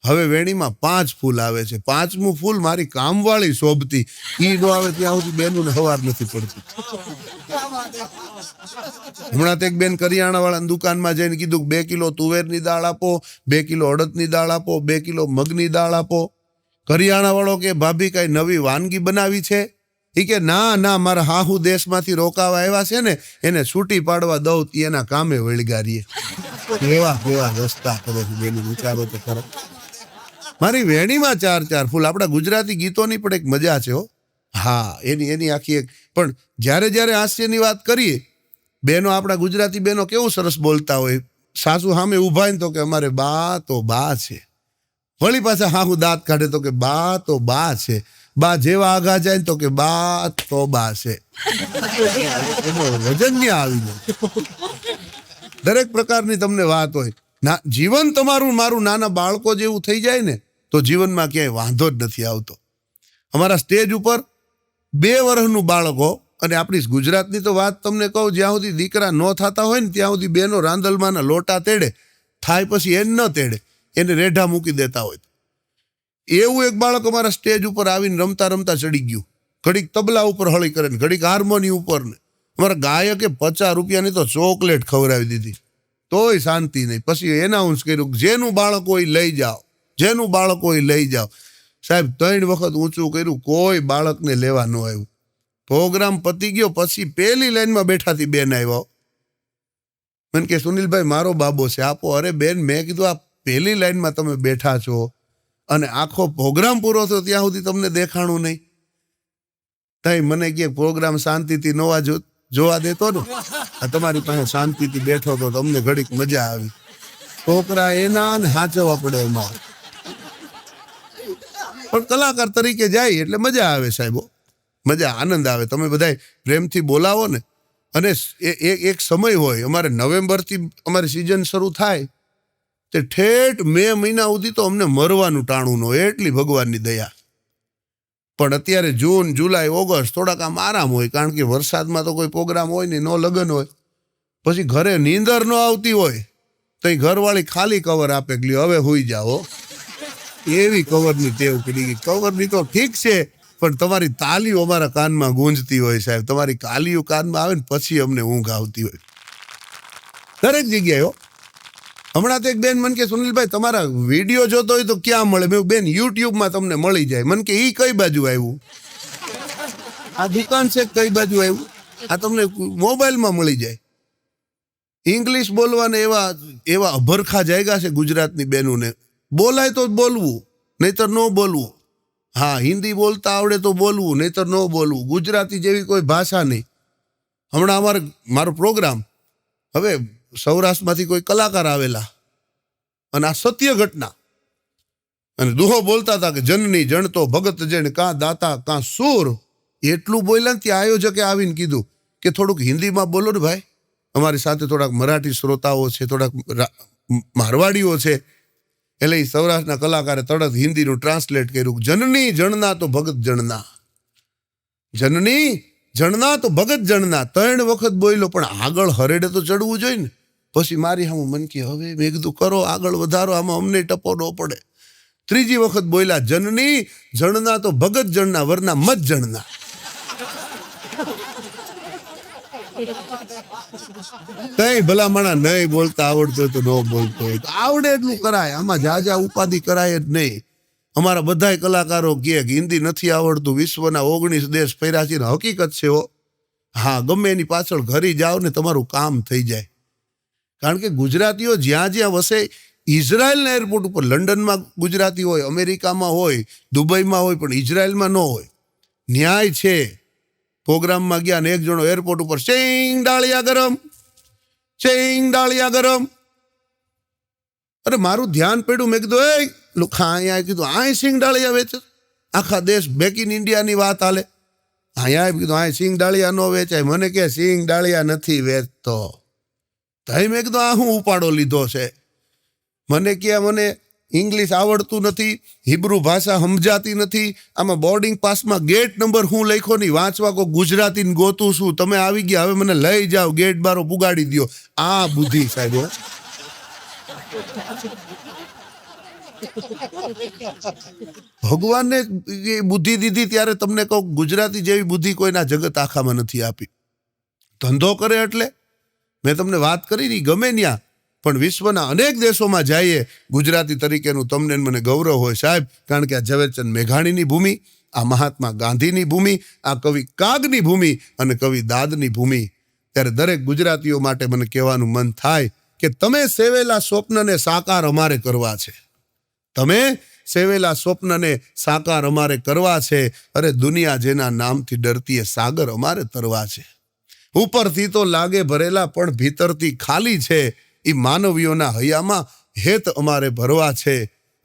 હવે વેણીમાં 5 ફૂલ આવે છે. 5મું ફૂલ મારી કામવાળી શોભતી, ઈ નો આવે ત્યાં સુધી બેનું હવાર નથી પડતી. હમણાં તો એક બેન કરિયાણાવાળાની દુકાનમાં જઈને કીધું 2 કિલો તુવેરની દાળ આપો, 2 કિલો અડદની દાળ આપો, 2 કિલો મગની દાળ આપો. કરિયાણાવાળો કે ભાભી કઈ નવી વાનગી બનાવી છે? એ કે ના મારા હાહુ દેશમાંથી રોકાવા આવ્યા છે ને, એને છૂટી પાડવા દઉં એના કામે વળગારીએ. કેવા રસ્તા કરે છે બેનું, વિચારો તો ખરા. મારી વેણીમાં 4 ફૂલ. આપણા ગુજરાતી ગીતોની પણ એક મજા છે હો. હા, એની આખી એક. પણ જ્યારે હાસ્યની વાત કરીએ, બેનો આપણા ગુજરાતી બેનો કેવું સરસ બોલતા હોય. સાસુ સામે ઉભા ને તો કે અમારે બા તો બા છે. વળી પાછા હાહુ દાંત કાઢે તો કે બા તો બા છે. બા જેવા આગા જાય ને તો કે બા તો બા છે. વજન આવી જાય. દરેક પ્રકારની તમને વાત હોય. જીવન તમારું મારું નાના બાળકો જેવું થઈ જાય ને તો જીવનમાં ક્યાંય વાંધો જ નથી આવતો. અમારા સ્ટેજ ઉપર 2 વર્ષનું બાળકો, અને આપણી ગુજરાતની તો વાત તમને કહું, જ્યાં સુધી દીકરા ન થતા હોય ને ત્યાં સુધી બેનો રાંદલમાંના લોટા તેડે, થાય પછી એને ન તેડે, એને રેઢા મૂકી દેતા હોય. એવું એક બાળક અમારા સ્ટેજ ઉપર આવીને રમતા રમતા ચડી ગયું. ઘડીક તબલા ઉપર હળી કરે ને ઘડીક હાર્મોની ઉપર ને. અમારા ગાયકે 50 રૂપિયાની તો ચોકલેટ ખવડાવી દીધી, તોય શાંતિ નહીં. પછી એનાઉન્સ કર્યું, જેનું બાળક હોય લઈ જાઓ, જેનું બાળક હોય લઈ જાઓ. સાહેબ 3 વખત ઊંચું કર્યું, કોઈ બાળકને લેવા ન આવ્યું. પ્રોગ્રામ પતી ગયો પછી પહેલી લાઈનમાં બેઠાથી બેન આવ્યો. મને કે સુનિલભાઈ મારો બાબો છે આપો. અરે બેન મેં કીધું આ પહેલી લાઈનમાં તમે બેઠા છો અને આખો પ્રોગ્રામ પૂરો થયો ત્યાં સુધી તમને દેખાણું નહીં. તઈ મને કે પ્રોગ્રામ શાંતિથી નવા જોવા દેતો ને, તમારી પાસે શાંતિથી બેઠો તો તમને ઘડીક મજા આવી. છોકરા એના ને હાચવવા પડે એમાં. પણ કલાકાર તરીકે જાય એટલે મજા આવે સાહેબો, મજા આનંદ આવે. તમે બધા પ્રેમથી બોલાવો ને. અને એક સમય હોય અમારે નવેમ્બરથી અમારી સિઝન શરૂ થાય તે ઠેઠ મે મહિના સુધી તો અમને મરવાનું ટાણું ન હોય, એટલી ભગવાનની દયા. પણ અત્યારે જૂન જુલાઈ ઓગસ્ટ થોડાક આમ આરામ હોય, કારણ કે વરસાદમાં તો કોઈ પ્રોગ્રામ હોય નહીં, નો લગ્ન હોય. પછી ઘરે નીંદર ન આવતી હોય તો ઘરવાળી ખાલી કવર આપે કે હવે હોઈ જાઓ. એવી કવરની ટેવ પડી ગઈ. કવરની તો ઠીક છે પણ તમારી તાલીઓ અમારા કાનમાં ગૂંજતી હોય સાહેબ. તમારી તાલીઓ કાનમાં આવે ને પછી અમને ઊંઘ આવતી હોય દરેક જગ્યાએ. હમણાં તો એક બેન મને કે સુનિલભાઈ તમારા વિડીયો જોતો હોય તો ક્યાં મળે? મેં બેન યુટ્યુબમાં તમને મળી જાય. મને કે ઈ કઈ બાજુ આવ્યું? આ દુકાન છે કઈ બાજુ આવ્યું? આ તમને મોબાઈલમાં મળી જાય. ઇંગ્લિશ બોલવાને એવા અભરખા જાયગા છે ગુજરાતની બહેનોને. બોલાય તો બોલવું, નહીતર ન બોલવું. હા, હિન્દી બોલતા આવડે તો બોલવું, નહીતર ન બોલવું. ગુજરાતી જેવી કોઈ ભાષા નહીં. હમણાં મારો પ્રોગ્રામ, હવે સૌરાષ્ટ્રમાંથી કોઈ કલાકાર આવેલા અને આ સત્ય ઘટના અને દુહો બોલતા હતા કે જનની જણતો ભગત જણ કાં દાતા કાં સૂર. એટલું બોલ્યા ને ત્યાં આયોજકે આવીને કીધું કે થોડુંક હિન્દીમાં બોલો ને ભાઈ. અમારી સાથે થોડાક મરાઠી શ્રોતાઓ છે, થોડાક મારવાડીઓ છે. એટલે એ સૌરાષ્ટ્રના કલાકારે તરત હિન્દીનું ટ્રાન્સલેટ કર્યું. જનની જણના તો ભગત જણના, જનની જણના તો ભગત જણના. 3 વખત બોલ્યો પણ આગળ હરેડે તો ચડવું જોઈએ ને. પછી મારી સામે મન કે હવે મેં કીધું કરો આગળ વધારો, આમાં અમને ટપો ન પડે. 3જી વખત બોલ્યા જનની જણના તો ભગત જણના વરના મત જણના. કઈ ભલામણા નહીં બોલતા આવડતું હોય તો ન બોલતો હોય તો આવડે એટલું કરાય. આમાં જાજા ઉપાધિ કરાય જ નહીં. અમારા બધાય કલાકારો કહે કે હિન્દી નથી આવડતું, વિશ્વના 19 દેશ ફર્યા છે. હકીકત છે હો. હા, ગમે એની પાછળ ઘરી જાઓ ને તમારું કામ થઈ જાય. કારણ કે ગુજરાતીઓ જ્યાં જ્યાં વસે, ઇઝરાયલના એરપોર્ટ ઉપર, લંડનમાં ગુજરાતી હોય, અમેરિકામાં હોય, દુબઈમાં હોય, પણ ઇઝરાયલમાં ન હોય. ન્યાય છે. પ્રોગ્રામમાં ગયા ને એક જણો એરપોર્ટ ઉપર ચેંગ ડાળિયા ગરમ, ચેંગ ડાળિયા ગરમ. અરે મારું ધ્યાન પડ્યું. મેં કીધું એ લુખા અહીંયા કીધું આ સિંગ ડાળિયા વેચે? આખા દેશ મેક ઇન ઇન્ડિયાની વાત હાલે. અહીંયા કીધું આ સિંગ ડાળિયા નો વેચાય. મને કે સિંગ ડાળિયા નથી વેચતો. તઈ મેં કીધું આ હું ઉપાડો લીધો છે? મને કે મને ઇંગ્લિશ આવડતું નથી, હિબ્રુ ભાષા સમજાતી નથી. આમાં બોર્ડિંગ પાસમાં ગેટ નંબર હું લખ્યો નહીં, વાંચવા કોઈ ગુજરાતીને ગોતું છું. તમે આવી ગયા, હવે મને લઈ જાઓ, ગેટ બારો પુગાડી દો. આ બુદ્ધિ સાહેબ. ભગવાનને એ બુદ્ધિ દીધી ત્યારે તમને કહું ગુજરાતી જેવી બુદ્ધિ કોઈના જગત આખામાં નથી આપી. ધંધો કરે એટલે મેં તમને વાત કરી નહીં, ગમે ત્યાં પણ વિશ્વના અનેક દેશોમાં જઈએ ગુજરાતી તરીકેનું તમને મને ગૌરવ હોય સાહેબ. કારણ કે આ ઝવેરચંદ મેઘાણીની ભૂમિ, આ મહાત્મા ગાંધીની ભૂમિ, આ કવિ કાગની ભૂમિ અને કવિ દાદની ભૂમિ. ત્યારે દરેક ગુજરાતીઓ માટે મને કહેવાનું મન થાય કે તમે સેવેલા સ્વપ્નને સાકાર અમારે કરવા છે. તમે સેવેલા સ્વપ્નને સાકાર અમારે કરવા છે. અરે દુનિયા જેના નામથી ડરતી એ સાગર અમારે તરવા છે. ઉપરથી તો લાગે ભરેલા પણ ભીતરથી ખાલી છે. એ માનવીઓના હૈયામાં હેત અમારે ભરવા છે.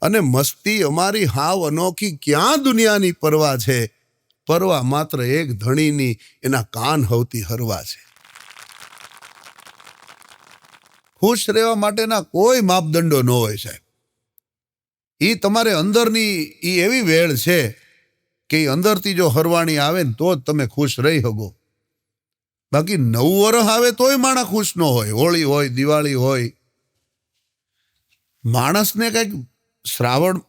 અને મસ્તી અમારી હાવ અનોખી ક્યાં દુનિયાની પરવા છે. પરવા માત્ર એક ધણીની, એના કાન હવતી હરવા છે. ખુશ રહેવા માટેના કોઈ માપદંડો ન હોય સાહેબ. એ તમારે અંદરની એ એવી વેળ છે કે એ અંદરથી જો હરવાણી આવે ને તો જ તમે ખુશ રહી શકો. બાકી 9 વર્ષ આવે તોય માણસ ખુશ ન હોય. હોળી હોય, દિવાળી હોય, માણસને કંઈક શ્રાવણ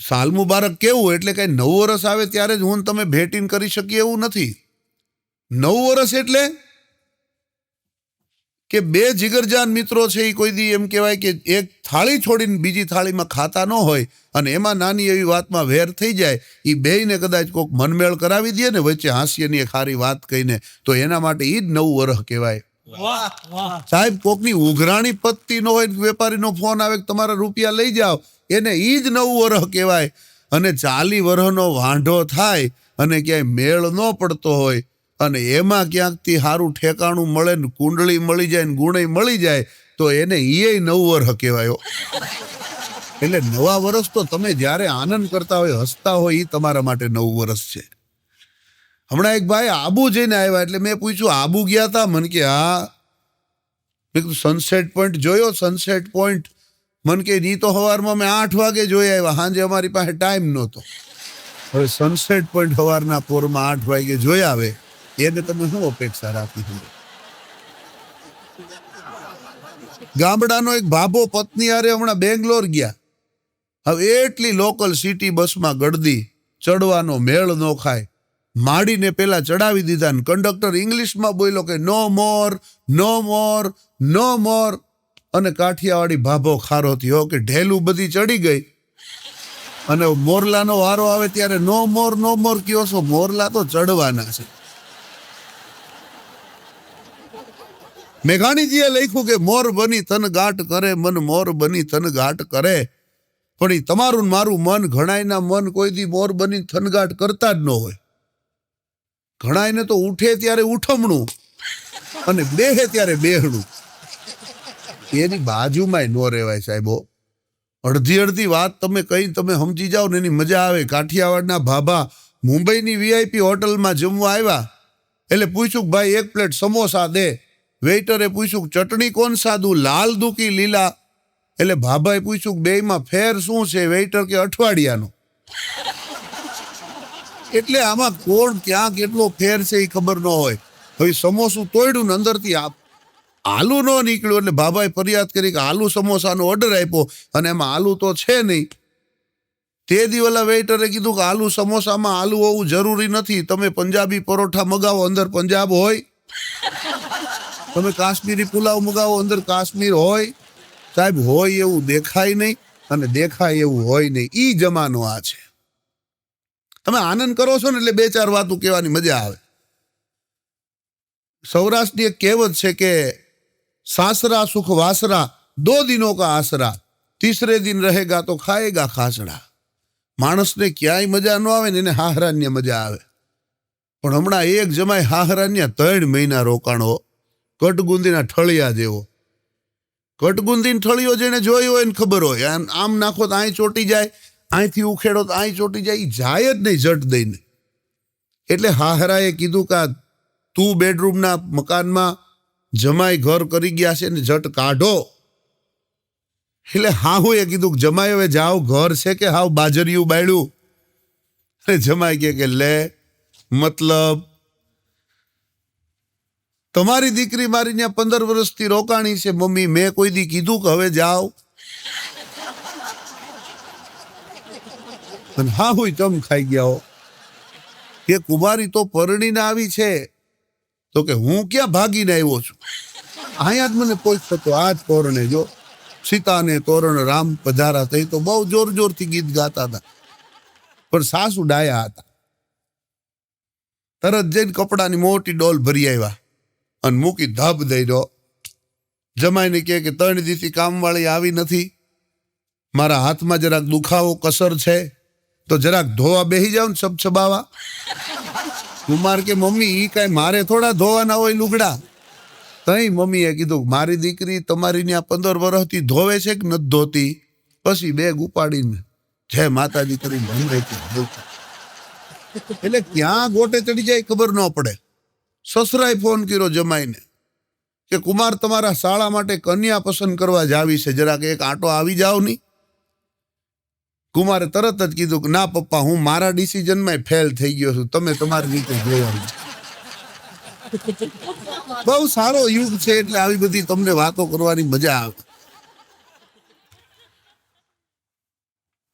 સાલ મુબારક કેવું એટલે કઈ 9 વર્ષ આવે ત્યારે જ હું તમે ભેટીને કરી શકીએ એવું નથી. 9 વર્ષ એટલે કે 2 જીગરજાન મિત્રો છે એ કોઈ દી એમ કહેવાય કે એક થાળી છોડીને બીજી થાળીમાં ખાતા ન હોય અને એમાં નાની એવી વાતમાં વેર થઈ જાય. એ બેયને કદાચ કોઈક મનમેળ કરાવી દે ને વચ્ચે હાસ્યની ખારી વાત કહીને, તો એના માટે એ જ 9 વર્ષ કહેવાય. સાહેબ કોકની ઉઘરાણી પત્તી ન હોય, વેપારીનો ફોન આવે કે તમારા રૂપિયા લઈ જાઓ, એને ઈ જ નવું વરહ કહેવાય. અને 40 વર્ષનો વાંઢો થાય અને ક્યાંય મેળ ન પડતો હોય અને એમાં ક્યાંકથી સારું ઠેકાણું મળે ને કુંડળી મળી જાય ને ગુણે મળી જાય તો એને ઈ નવું વરહ કહેવાય. એટલે નવા વર્ષ તો તમે જ્યારે આનંદ કરતા હોય, હસતા હોય, એ તમારા માટે નવું વર્ષ છે. હમણાં એક ભાઈ આબુ જઈને આવ્યા એટલે મેં પૂછ્યું આબુ ગયા હતા? મને કે હા. મેં કીધું સનસેટ પોઈન્ટ જોયો? Sunset point? મને કે ઈ તો સવારમાં મેં 8 વાગે જોઈ આવ્યા, સાંજે અમારી પાસે ટાઈમ નહોતો. હવે સનસેટ પોઈન્ટ સવારના પોરમાં 8 વાગે જોઈ આવે એને તમે શું અપેક્ષા રાખી છે? ગામડાનો એક ભાભો પત્ની હારે હમણાં બેંગ્લોર ગયા. હવે એટલી લોકલ સિટી બસમાં ગળદી, ચડવાનો મેળ ન ખાય. માડીને પેલા ચડાવી દીધા ને કંડક્ટર ઇંગ્લિશમાં બોલ્યો કે નો મોર, નો મોર, નો મોર. અને કાઠિયાવાડી ભાભો ખારો થયો કે ઢેલું બધી ચડી ગઈ અને મોરલાનો વારો આવે ત્યારે નો મોર, નો મોર કયો છો? મોરલા તો ચડવાના છે. મેઘાણીજીએ લખ્યું કે મોર બની તન ગાંઠ કરે, મન મોર બની તન ગાંઠ કરે. પણ એ તમારું મારું મન, ઘણાયના મન કોઈ દી મોર બની થનગાટ કરતા જ ન હોય. ઘણાયને તો ઉઠે ત્યારે ઉઠમણું અને બેહે ત્યારે બેહણું. એની બાજુમાં ન રહેવાય સાહેબો. અડધી વાત તમે કઈ તમે સમજી જાઓ ને એની મજા આવે. કાઠિયાવાડના ભાભા મુંબઈની VIP હોટલમાં જમવા આવ્યા એટલે પૂછ્યું ભાઈ 1 પ્લેટ સમોસા દે. વેઇટરે પૂછ્યું ચટણી કોણ સાદું, લાલ દુકી લીલા? એટલે ભાભાએ પૂછ્યું બેયમાં ફેર શું છે? વેઇટર કે અઠવાડિયાનો. એટલે આમાં કોણ ક્યાં કેટલો ફેર છે એ ખબર ન હોય. હવે સમોસું તોડ્યું ને અંદરથી આલુ ન નીકળ્યું એટલે ભાભાએ ફરિયાદ કરી કે આલુ સમોસાનો ઓર્ડર આપ્યો અને એમાં આલુ તો છે નહીં. તે દિવલા વેઇટરે કીધું કે આલુ સમોસામાં આલુ હોવું જરૂરી નથી. તમે પંજાબી પરોઠા મગાવો, અંદર પંજાબ હોય. તમે કાશ્મીરી પુલાવ મગાવો, અંદર કાશ્મીર હોય. સાહેબ હોય એવું દેખાય નહીં અને દેખાય એવું હોય નહીં. ઈ જમાનો આ છે. તમે આનંદ કરો છો ને એટલે 2-4 વાતો કહેવાની મજા આવે. સૌરાષ્ટ્રની એક કહેવત છે કે સાસરા સુખ વાસરા, 2 દિનોं का आसरा, तीसरे दिन रहेगा તો ખાएगा ખાસડા. માણસને ક્યાંય મજા ન આવે ને એને હાહરાન્ય મજા આવે. પણ હમણાં એક જમાય હાહરાન્ય 3 મહિના રોકાણો, કટગુંદીના ઠળિયા જેવો. કટગુંદીનો ઠળિયો જેને જોયો હોય ને ખબર હોય, આમ નાખો તો અહીં ચોટી જાય, અહીંથી ઉખેડો તો અહીં ચોટી જાય, જાય જ નહીં જટ દઈને. એટલે હાહરાએ કીધું કે તું બેડરૂમના મકાનમાં જમાઈ ઘર કરી ગયા છે ને જટ કાઢો. એટલે હાહુએ કીધું કે જમાઈ હવે જાઓ, ઘર છે કે હાવ બાજરિયું બાળ્યું? એટલે જમાઈ કે લે મતલબ તમારી દીકરી મારી ત્યાં 15 વર્ષથી રોકાણી છે મમ્મી, મેં કોઈ દી કીધું કે હવે જાઓ? અને હા હોય ચમ ખાઈ ગયા હો કે કુમારી તો પરણીને આવી છે. તો કે હું ક્યાં ભાગીને આવ્યો છું, અહીંયા જ મને પહોંચતો તો આ જ તોરણે જો સીતાને તોરણ રામ પધારા થઈ તો બહુ જોર જોરથી ગીત ગાતા હતા. પણ સાસુ ડાયા હતા. તરત જઈને કપડાની મોટી ડોલ ભરી આવ્યા અને મૂકી ધબ દઈ દો. જમાઈને કે 3 દિવસથી કામવાળી આવી નથી, મારા હાથમાં જરાક દુખાવો કસર છે તો જરાક ધોવા બેસી જાવ ને છબછબાવા. કુમાર કે મમ્મી ઈ કાંઈ મારે થોડા ધોવાના હોય લુગડા? તઈ મમ્મીએ કીધું મારી દીકરી તમારી ત્યાં 15 વર્ષથી ધોવે છે કે નથી ધોતી? પછી બેગ ઉપાડીને જય માતાજી કરીને ભંગાઈ. એટલે ક્યાં ગોટે ચડી જાય ખબર ન પડે. સસરાએ ફોન કર્યો જમાઈને કે કુમાર તમારા શાળા માટે કન્યા પસંદ કરવા જાવી છે, જરાક એક આંટો આવી જાવ ની. કુમારે તરત જ કીધું કે ના પપ્પા, હું મારા ડિસિઝનમાં ફેલ થઈ ગયો છું, તમે તમારી રીતે જોવાનું. બહુ સારો યુગ છે એટલે આવી બધી તમને વાતો કરવાની મજા આવે.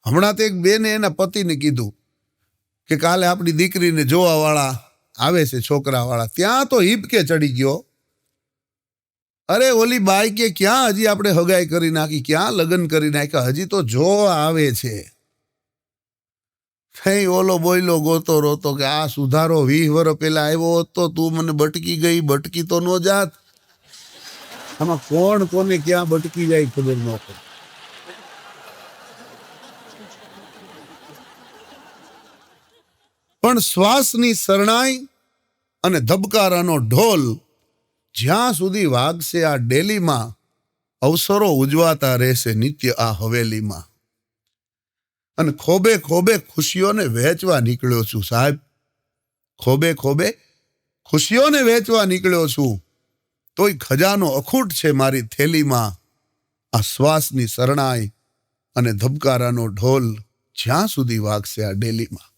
હમણાં તો એક બેને એના પતિને કીધું કે કાલે આપણી દીકરીને જોવા વાળા આવે છે, છોકરા વાળા. ત્યાં તો હિપકે ચડી ગયો. અરે ઓલી બાઈ કે ક્યાં હજી આપણે હગાઈ કરી નાખી, ક્યાં લગ્ન કરી નાખ્યા, હજી તો જોવા આવે છે. કઈ ઓલો બોયલો ગોતો રોતો કે આ સુધારો 20 વર્ષ પહેલા આવ્યો હોત તો તું મને બટકી ગઈ, બટકી તો નો જાત. આમાં કોણ કોને ક્યાં ભટકી જાય ખબર ન પડે. પણ શ્વાસની શરણાઈ અને ધબકારાનો ઢોલ જ્યાં સુધી વાગશે આ ડેલીમાં, અવસરો ઉજવાતા રહેશે નિત્ય આ હવેલીમાં. અને ખોબે ખોબે ખુશીઓને વહેંચવા નીકળ્યો છું સાહેબ, ખોબે ખોબે ખુશીઓને વહેંચવા નીકળ્યો છું. તોય ખજાનો અખૂટ છે મારી થેલીમાં. આ શ્વાસની શરણાઈ અને ધબકારાનો ઢોલ જ્યાં સુધી વાગશે આ ડેલીમાં.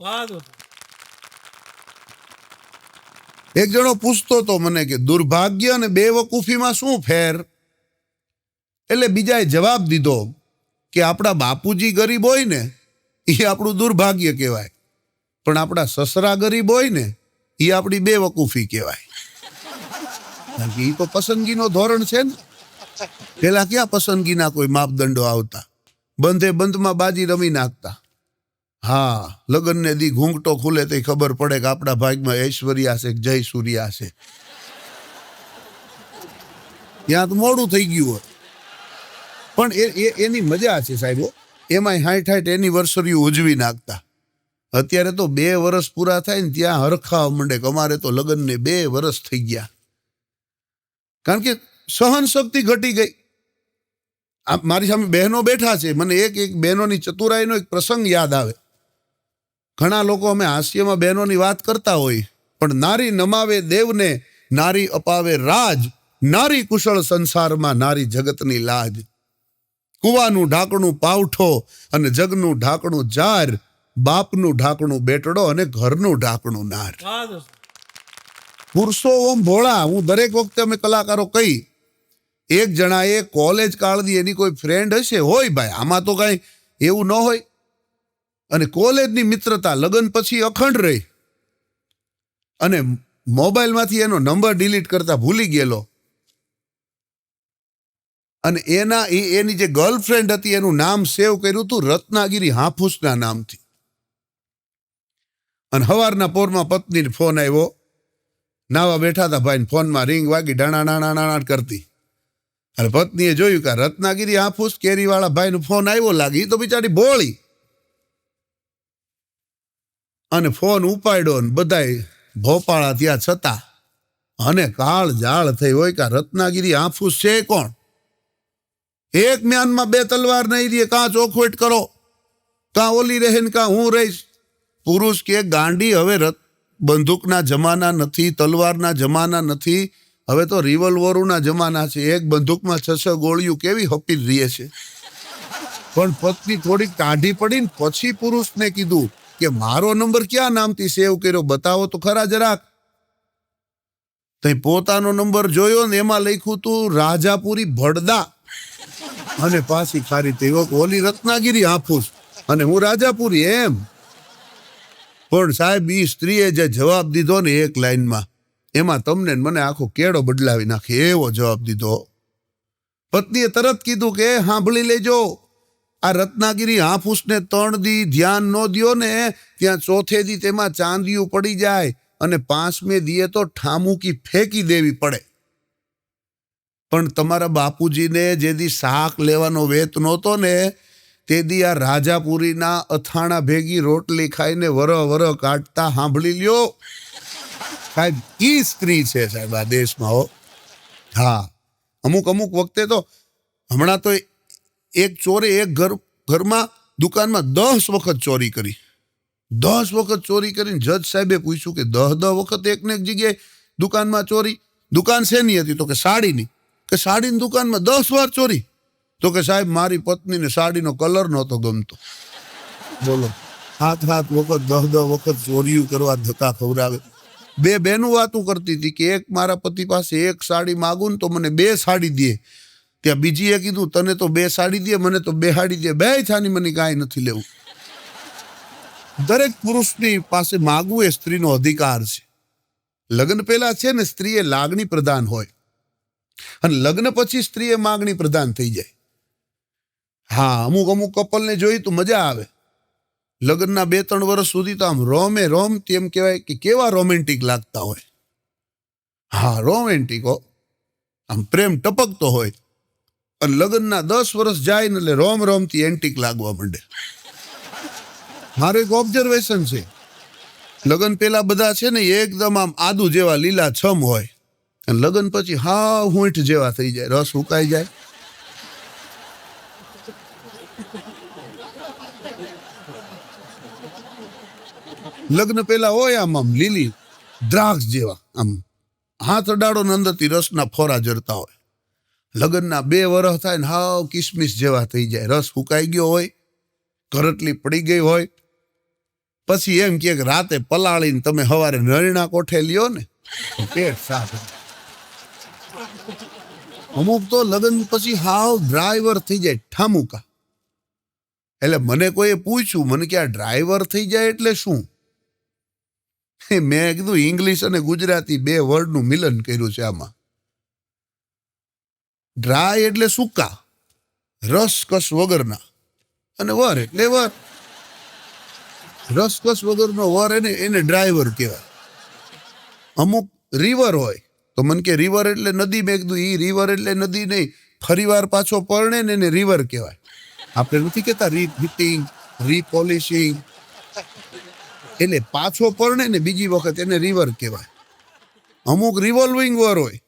એક જણો પૂછતો તો મને કે દુર્ભાગ્ય અને બેવકૂફીમાં શું ફેર? એટલે બીજાએ જવાબ દીધો કે આપણા બાપુજી ગરીબ હોય ને એ આપણું દુર્ભાગ્ય કહેવાય, પણ આપણા સસરા ગરીબ હોય ને એ આપણી બેવકૂફી કહેવાય. કારણ કે એ તો પસંદગીનો ધોરણ છે ને. પેલા ક્યાં પસંદગીના કોઈ માપદંડો આવતા, બંધે બંધમાં બાજી રમી નાખતા. હા, લગ્નને દી ઘૂંઘટો ખુલે તો ખબર પડે કે આપણા ભાગમાં ઐશ્વર્યા છે કે જય સૂર્યા છે. ત્યાં તો મોડું થઈ ગયું હોય, પણ એની મજા છે સાહેબ. એમાં 60 એનિવર્સરી ઉજવી નાખતા. અત્યારે તો 2 વર્ષ પૂરા થાય ને ત્યાં હરખાવા માંડે કે અમારે તો લગ્નને 2 વર્ષ થઈ ગયા. કારણ કે સહન શક્તિ ઘટી ગઈ. મારી સામે બહેનો બેઠા છે, મને એક બહેનોની ચતુરાઈનો એક પ્રસંગ યાદ આવે. ઘણા લોકો અમે હાસ્યમાં બહેનોની વાત કરતા હોય, પણ નારી નમાવે દેવને, નારી અપાવે રાજ, નારી કુશળ સંસારમાં, નારી જગતની લાજ. કુવાનું ઢાંકણું પાવઠો અને જગનું ઢાંકણું જાર, બાપનું ઢાંકણું બેટડો અને ઘરનું ઢાંકણું નાર. પુરુષો ઓમ ભોળા. હું દરેક વખતે અમે કલાકારો કહી, એક જણાએ કોલેજ કાળની એની કોઈ ફ્રેન્ડ હશે, હોય ભાઈ, આમાં તો કાંઈ એવું ન હોય. અને કોલેજની મિત્રતા લગ્ન પછી અખંડ રહી. અને મોબાઈલમાંથી એનો નંબર ડિલીટ કરતા ભૂલી ગયેલો. અને એની જે ગર્લફ્રેન્ડ હતી એનું નામ સેવ કર્યું હતું રત્નાગીરી હાફૂસના નામથી. અને સવારના પોરમાં પત્નીને ફોન આવ્યો. નાવા બેઠા હતા ભાઈ, ફોનમાં રિંગ વાગી, ડાણા કરતી. અને પત્નીએ જોયું કે રત્નાગીરી હાફૂસ કેરીવાળા ભાઈનો ફોન આવ્યો લાગી. તો બિચારી ભોળી. અને ફોન ઉપાડ્યો ને બધાય ભોપાળા ત્યાં છતાં અને કાળ જાળ થઈ હોય કે રત્નાગીરી હાફૂસ છે કોણ? એક મ્યાનમાં 2 તલવાર નહીં દે, કાં ચોખવટ કરો, કાં ઓલી રહે ને કાં હું રહીશ. પુરુષ કે ગાંડી, હવે બંદૂકના જમાના નથી, તલવારના જમાના નથી, હવે તો રિવોલ્વરોના જમાના છે. એક બંદૂકમાં 6 ગોળીઓ કેવી હપી રહે છે. પણ પત્ની થોડીક કાઢી પડી ને પછી પુરુષને કીધું કે મારો નંબર ક્યાં નામથી સેવ કર્યો, બતાવો તો ખરા જરાક. તઈ પોતાનો નંબર જોયો ને એમાં લખ્યું તું રાજાપુરી ભડદા. અને પાછી ખારી થઈ ઓલી રત્નાગીરી હાફૂસ અને હું રાજાપુરી એમ. પણ સાહેબ ઈ સ્ત્રીએ જે જવાબ દીધો ને એક લાઈનમાં, એમાં તમને મને આખો કેળો બદલાવી નાખે એવો જવાબ દીધો. પત્નીએ તરત કીધું કે સાંભળી લેજો, આ રત્નાગીરી હાફૂસને 3 દી ધ્યાન ન દ્યો ને ત્યાં ચોથે દી તેમાં ચાંદિયું પડી જાય અને 5મે દીએ તો ઠામુકી ફેંકી દેવી પડે. પણ તમારા બાપુજીને જે દી શાક લેવાનો વેત નહોતો ને તે દી આ રાજાપુરીના અથાણા ભેગી રોટલી ખાઈને વર કાઢતા સાંભળી લ્યો. સાહેબ ઈ સ્ત્રી છે સાહેબ આ દેશમાં. હો હા, અમુક વખતે તો હમણાં તો એક ચોરે એક ઘરમાં દુકાનમાં 10 વખત ચોરી કરી. 10 વખત ચોરી કરીને જજ સાહેબે પૂછ્યું કે 10 વખત એકને એક જગ્યાએ દુકાનમાં ચોરી. દુકાન શેની હતી? તો કે સાડીની. કે સાડીની દુકાનમાં 10 વાર ચોરી? તો કે સાહેબ મારી પત્નીને સાડીનો કલર નહોતો ગમતો. બોલો, 7 વખત 10 વખત ચોરીઓ કરવા ધક્કા ખવડાવે. 2 બહેનું વાતું કરતી હતી કે એક મારા પતિ પાસે એક સાડી માગું ને તો મને 2 સાડી દે. ત્યાં બીજીએ કીધું તને તો 2 સાડી દે, મને તો 2 સાડી દે, 2 છાની મને કાંઈ નથી લેવું. દરેક પુરુષની પાસે માગવું એ સ્ત્રીનો અધિકાર છે. લગ્ન પહેલા છે ને સ્ત્રીએ લાગણી પ્રધાન હોય અને લગ્ન પછી સ્ત્રીએ માગણી પ્રધાન થઈ જાય. હા, અમુક કપલને જોઈ તો મજા આવે. લગ્નના 2-3 વર્ષ સુધી તો આમ રોમ તેમ કહેવાય કે કેવા રોમેન્ટિક લાગતા હોય. હા, રોમેન્ટિક હો. આમ પ્રેમ ટપકતો હોય અને લગ્નના 10 વર્ષ જાય ને એટલે રોમ રોમથી એન્ટિક લાગવા માંડે. મારું એક ઓબ્ઝર્વેશન છે, લગ્ન પેલા બધા છે ને એકદમ આમ આદુ જેવા લીલા છમ હોય અને લગ્ન પછી હાવ હોંઠ જેવા થઈ જાય, રસ ઉકાઈ જાય. લગ્ન પેલા હોય આમ લીલી દ્રાક્ષ જેવા, આમ હાથ અડાડો ને અંદરથી રસના ફોરા જરતા હોય. લગ્નના 2 વર્ષ થાય ને હાવ કિસમિસ જેવા થઈ જાય, રસ ફૂકાઈ ગયો હોય, કરટલી પડી ગઈ હોય. પછી એમ કે રાતે પલાળીને તમે સવારે નરણા કોઠે લ્યો ને પેટ સાફ. અમુક તો લગ્ન પછી હાવ ડ્રાઈવર થઈ જાય, ઠામુકા. એટલે મને કોઈએ પૂછ્યું, મને કે આ ડ્રાઈવર થઈ જાય એટલે શું? મેં કીધું ઇંગ્લિશ અને ગુજરાતી 2 વર્ડનું મિલન કર્યું છે આમાં. ડ્રાય એટલે સૂકા, રસકસ વગરના, અને વર એટલે વર. રસકસ વગરનો વર એને ડ્રાઈવર કહેવાય. અમુક રિવર હોય તો મને કે રિવર એટલે નદી. મેં કીધું એ રિવર એટલે નદી નહીં, ફરીવાર પાછો પરણે ને એને રિવર કહેવાય. આપણે નથી કહેતા રીહિટિંગ, રીપોલિશિંગ, એટલે પાછો પરણે ને બીજી વખત એને રિવર કહેવાય. અમુક રિવોલ્વિંગ વર હોય,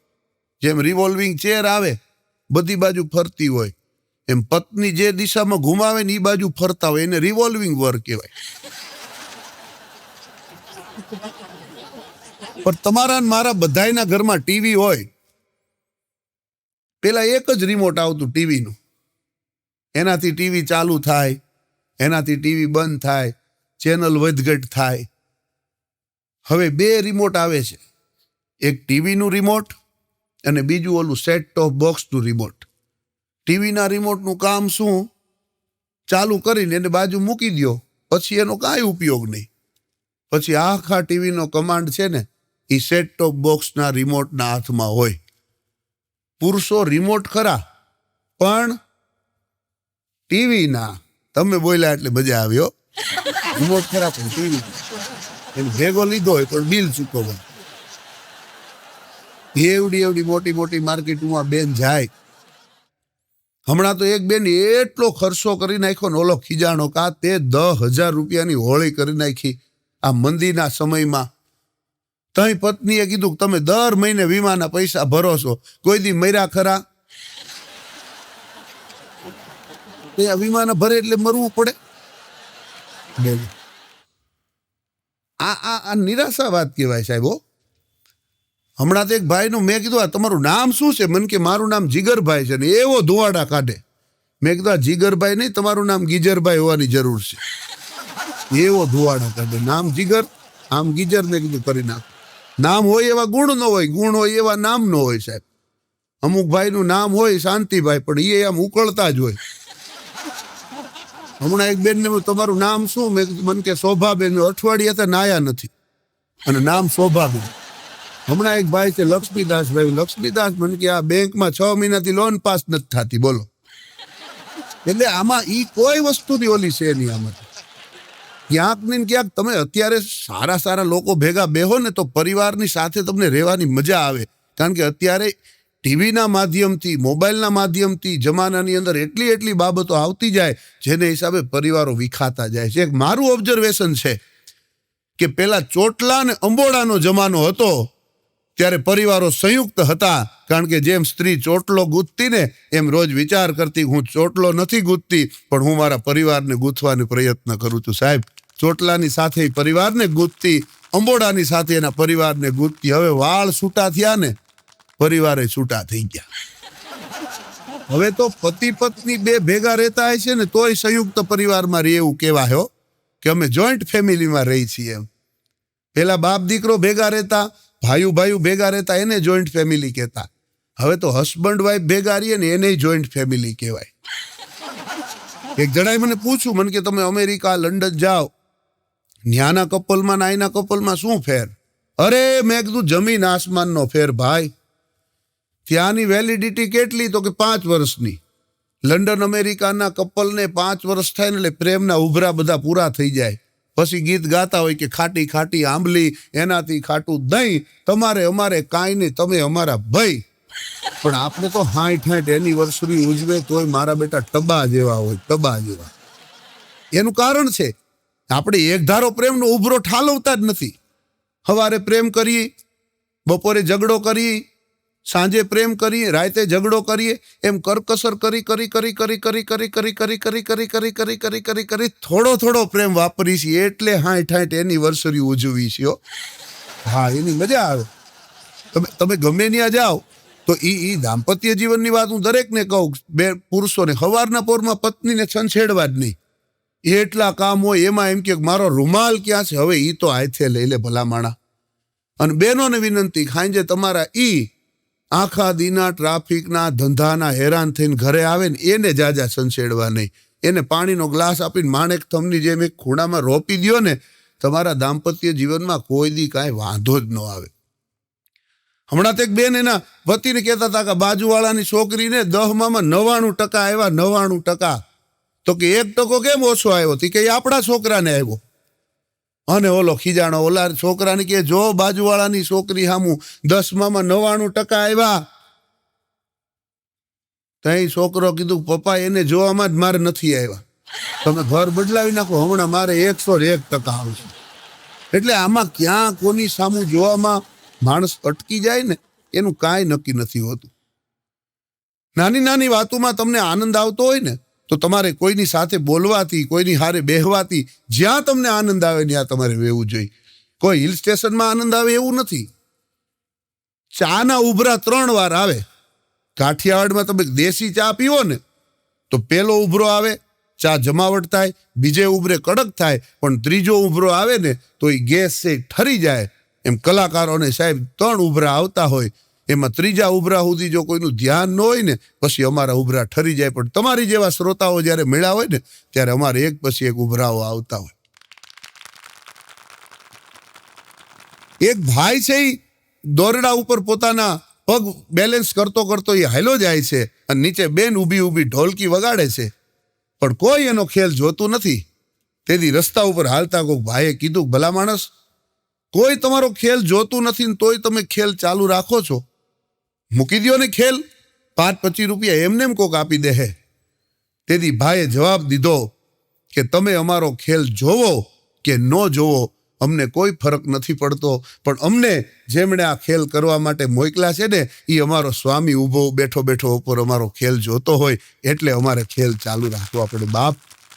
જેમ રિવોલ્વિંગ ચેર આવે બધી બાજુ ફરતી હોય, એમ પત્ની જે દિશામાં ઘુમાવે ને એ બાજુ ફરતા હોય, એને રિવોલ્વિંગ વર કહેવાય. પણ તમારા ને મારા બધાયના ઘરમાં ટીવી હોય. પેલા એક જ રિમોટ આવતું ટીવીનું, એનાથી ટીવી ચાલુ થાય, એનાથી ટીવી બંધ થાય, ચેનલ વધઘટ થાય. હવે 2 રિમોટ આવે છે, એક ટીવીનું રિમોટ અને બીજું ઓલું સેટ ટોપ બોક્સનું રિમોટ. ટીવીના રિમોટનું કામ શું? ચાલુ કરીને એને બાજુ મૂકી દો, પછી એનો કાંઈ ઉપયોગ નહીં. પછી આખા ટીવીનો કમાન્ડ છે ને એ સેટ ટોપ બોક્સના રિમોટના હાથમાં હોય. પુરુષો રિમોટ ખરા પણ ટીવીના. તમે બોલ્યા એટલે મજા આવ્યો. રિમોટ ખરા પણ ટીવી એને ભેગો લીધો હોય પણ બિલ ચૂકવવા. એવડી મોટી મોટી માર્કેટમાં બેન જાય. હમણાં તો એક બેન એટલો ખર્ચો કરી નાખ્યો ને ઓલો ખીજાણો કા તે 10,000 રૂપિયાની હોળી કરી નાખી આ મંદીના સમયમાં. તઈ પત્નીએ કીધું તમે દર મહિને વીમાના પૈસા ભરો છો, કોઈ દી મર્યા ખરા? વીમાના ભરે એટલે મરવું પડે. આ નિરાશા વાત કહેવાય સાહેબો. હમણાં તો એક ભાઈનું મેં કીધું આ તમારું નામ શું છે? મને કે મારું નામ જીગરભાઈ છે. ને એવો ધુવાડા કાઢે. મેં કીધું આ જીગરભાઈ નહીં, તમારું નામ ગીજરભાઈ હોવાની જરૂર છે. એવો ધુવાડા કાઢે. નામ જીગર, આમ ગીજર. મેં કીધું કરી નાખ. નામ હોય એવા ગુણ ન હોય, ગુણ હોય એવા નામ ન હોય સાહેબ. અમુક ભાઈનું નામ હોય શાંતિભાઈ, પણ એ આમ ઉકળતા જ હોય. હમણાં એક બેનને તમારું નામ શું? મેં કીધું મને કે શોભાબેન. અઠવાડિયા તો નાયા નથી અને નામ શોભાબેન. હમણાં એક ભાઈ છે લક્ષ્મીદાસભાઈ. લક્ષ્મીદાસ મને કે આ બેંકમાં 6 મહિનાથી લોન પાસ નથી થતી, બોલો. એટલે આમાં ઈ કોઈ વસ્તુની ઓલી છે નહીં. આમાં ક્યાંક ને ક્યાંક તમે અત્યારે સારા લોકો ભેગા બેહો ને તો પરિવારની સાથે તમને રહેવાની મજા આવે. કારણ કે અત્યારે ટીવીના માધ્યમથી, મોબાઈલના માધ્યમથી જમાનાની અંદર એટલી બાબતો આવતી જાય જેને હિસાબે પરિવારો વિખાતા જાય છે. એક મારું ઓબ્ઝર્વેશન છે કે પેલા ચોટલા અને અંબોડાનો જમાનો હતો ત્યારે પરિવારો સંયુક્ત હતા. કારણ કે જેમ સ્ત્રી ચોટલો ગૂંથતી ને એમ રોજ વિચાર કરતી હું ચોટલો નથી ગૂંથતી પણ હું મારા પરિવારને ગૂંથવાનો પ્રયત્ન કરું છું. સાહેબ, ચોટલાની સાથે પરિવારને ગૂંથતી, અંબોડાની સાથે એના પરિવારને ગૂંથતી. હવે વાળ છૂટા થયા ને પરિવારે છૂટા થઈ ગયા. હવે તો પતિ પત્ની 2 ભેગા રહેતા હોય છે ને તોય સંયુક્ત પરિવારમાં રહે એવું કહેવાય કે અમે જોઈન્ટ ફેમિલીમાં રહી છીએ એમ. પેલા બાપ દીકરો ભેગા રહેતા, ભાઈઓ ભેગા રહેતા, એને જોઈન્ટ ફેમિલી કહેતા. હવે તો હસબન્ડ વાઈફ ભેગા રહીએ ને એને જોઈન્ટ ફેમિલી કહેવાય. એક જણાએ મને પૂછ્યું, મને કે તમે અમેરિકા, લંડન જાઓ, ન્યાના કપલમાં ને આઈના કપલમાં શું ફેર? અરે મેં કીધું જમીન આસમાનનો ફેર ભાઈ. ત્યાંની વેલિડિટી કેટલી? તો કે 5 વર્ષની. લંડન અમેરિકાના કપલને 5 વર્ષ થાય ને એટલે પ્રેમના ઉભરા બધા પૂરા થઈ જાય. પછી ગીત ગાતા હોય કે ખાટી ખાટી આંબલી, એનાથી ખાટું દહીં, તમારે અમારે કાંઈ નહીં, તમે અમારા ભાઈ. પણ આપણે તો 60 એનિવર્સરી ઉજવે તોય મારા બેટા ટબા જેવા હોય, ટબા જેવા. એનું કારણ છે આપણે એક ધારો પ્રેમનો ઉભરો ઠાલવતા જ નથી. સવારે પ્રેમ કરીએ, બપોરે ઝઘડો કરીએ, સાંજે પ્રેમ કરીએ, રાતે ઝઘડો કરીએ, એમ કરકસર કરી કરી કરી કરી કરી કરી કરી કરી કરી કરી કરી કરી કરી કરી કરી થોડો થોડો પ્રેમ વાપરી છીએ, એટલે 60 એનિવર્સરી ઉજવી છે. હા, એની મજા આવે. તમે ગમે ત્યાં જાઓ તો ઈ દાંપત્ય જીવનની વાત હું દરેકને કહું, બે પુરુષોને સવારના પોરમાં પત્નીને છંછેડવા જ નહીં. એટલા કામ હોય, એમાં એમ કે મારો રૂમાલ ક્યાં છે, હવે ઈ તો હાથે લઈ લે ભલા માણા. અને બહેનોને વિનંતી, ખાંજે તમારા આખા દીના ટ્રાફિકના ધંધાના હેરાન થઈને ઘરે આવે ને એને જાજા છંછેડવા નહીં. એને પાણીનો ગ્લાસ આપીને માણેક થમની જેમ એક ખૂણામાં રોપી દ્યો ને, તમારા દાંપત્ય જીવનમાં કોઈ દી કાંઈ વાંધો જ ન આવે. હમણાં તો એક બેન એના પતિને કહેતા હતા કે બાજુવાળાની છોકરીને 10માં 99% આવ્યા, 99%. તો કે 1% કેમ ઓછો આવ્યો? કે આપણા છોકરાને આવ્યો. અને ઓલો ખીજાણો ઓલા છોકરાને કે જો બાજુવાળાની છોકરી સામું 10માં 99% આવ્યા. તઈ છોકરો કીધું પપ્પા એને જોવામાં જ મારે નથી આવ્યા, તમે ઘર બદલાવી નાખો, હમણાં મારે 101% આવશે. એટલે આમાં ક્યાં કોની સામું જોવામાં માણસ અટકી જાય ને એનું કાંઈ નક્કી નથી હોતું. નાની નાની વાતોમાં તમને આનંદ આવતો હોય ને તો તમારે કોઈની સાથે બોલવાથી, કોઈની હારે બેહવાથી જ્યાં તમને આનંદ આવે ત્યાં તમારે વહેવું જોઈએ. કોઈ હિલ સ્ટેશનમાં આનંદ આવે એવું નથી. ચાના ઉભરા 3 વાર આવે. કાઠિયાવાડમાં તમે દેશી ચા પીવો ને તો પેલો ઉભરો આવે, ચા જમાવટ થાય, બીજે ઉભરે કડક થાય, પણ ત્રીજો ઉભરો આવે ને તો એ ગેસ છે ઠરી જાય. એમ કલાકારોને સાહેબ 3 ઉભરા આવતા હોય, એમાં ત્રીજા ઉભરા સુધી જો કોઈનું ધ્યાન ન હોય ને પછી અમારા ઉભરા ઠરી જાય. પણ તમારી જેવા શ્રોતાઓ જ્યારે મળ્યા હોય ને ત્યારે અમારે એક પછી એક ઉભરાઓ આવતા હોય. એક ભાઈ છે એ દોરડા ઉપર પોતાના પગ બેલેન્સ કરતો કરતો એ હાલ્યો જાય છે અને નીચે બેન ઊભી ઊભી ઢોલકી વગાડે છે, પણ કોઈ એનો ખેલ જોતું નથી. તેથી રસ્તા ઉપર હાલતા કોઈક ભાઈએ કીધું, ભલા માણસ, કોઈ તમારો ખેલ જોતું નથી ને તોય તમે ખેલ ચાલુ રાખો છો, મૂકી દો ને ખેલ, 5-25 રૂપિયા એમને એમ કોક આપી દે. તેથી ભાઈએ જવાબ દીધો કે તમે અમારો ખેલ જોવો કે ન જોવો અમને કોઈ ફરક નથી પડતો, પણ અમને જેમણે આ ખેલ કરવા માટે મોકલ્યા છે ને એ અમારો સ્વામી ઊભો બેઠો બેઠો ઉપર અમારો ખેલ જોતો હોય, એટલે અમારે ખેલ ચાલુ રાખવા પડે બાપ.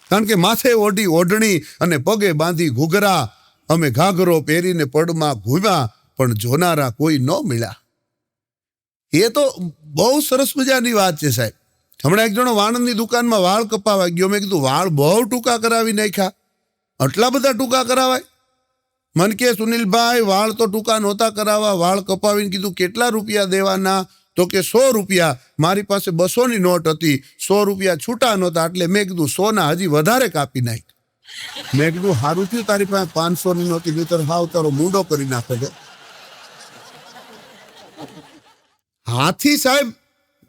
કારણ કે માથે ઓઢી ઓઢણી અને પગે બાંધી ઘૂઘરા અમે ઘાઘરો પહેરીને પડમાં ઘૂમ્યા, પણ જોનારા કોઈ ન મળ્યા. એ તો બહુ સરસ મજાની વાત છે સાહેબ. હમણાં એક જણો વાણંદની દુકાનમાં વાળ કપાવા ગયો. મેં કીધું વાળ બહુ ટૂંકા કરાવી નાખ્યા, આટલા બધા ટૂંકા કરાવાય? મન કે સુનિલભાઈ વાળ તો ટૂંકા નહોતા કરાવવા, વાળ કપાવીને કીધું કેટલા રૂપિયા દેવાના? તો કે 100 રૂપિયા. મારી પાસે 200ની નોટ હતી, 100 રૂપિયા છૂટા નહોતા, એટલે મેં કીધું 100ના હજી વધારે કાપી નાખ. મેં કીધું સારું થયું તારી પાસે 500ની નહોતી, નહીતર હાવ તારો મૂંડો કરી નાખે છે. હાથી સાહેબ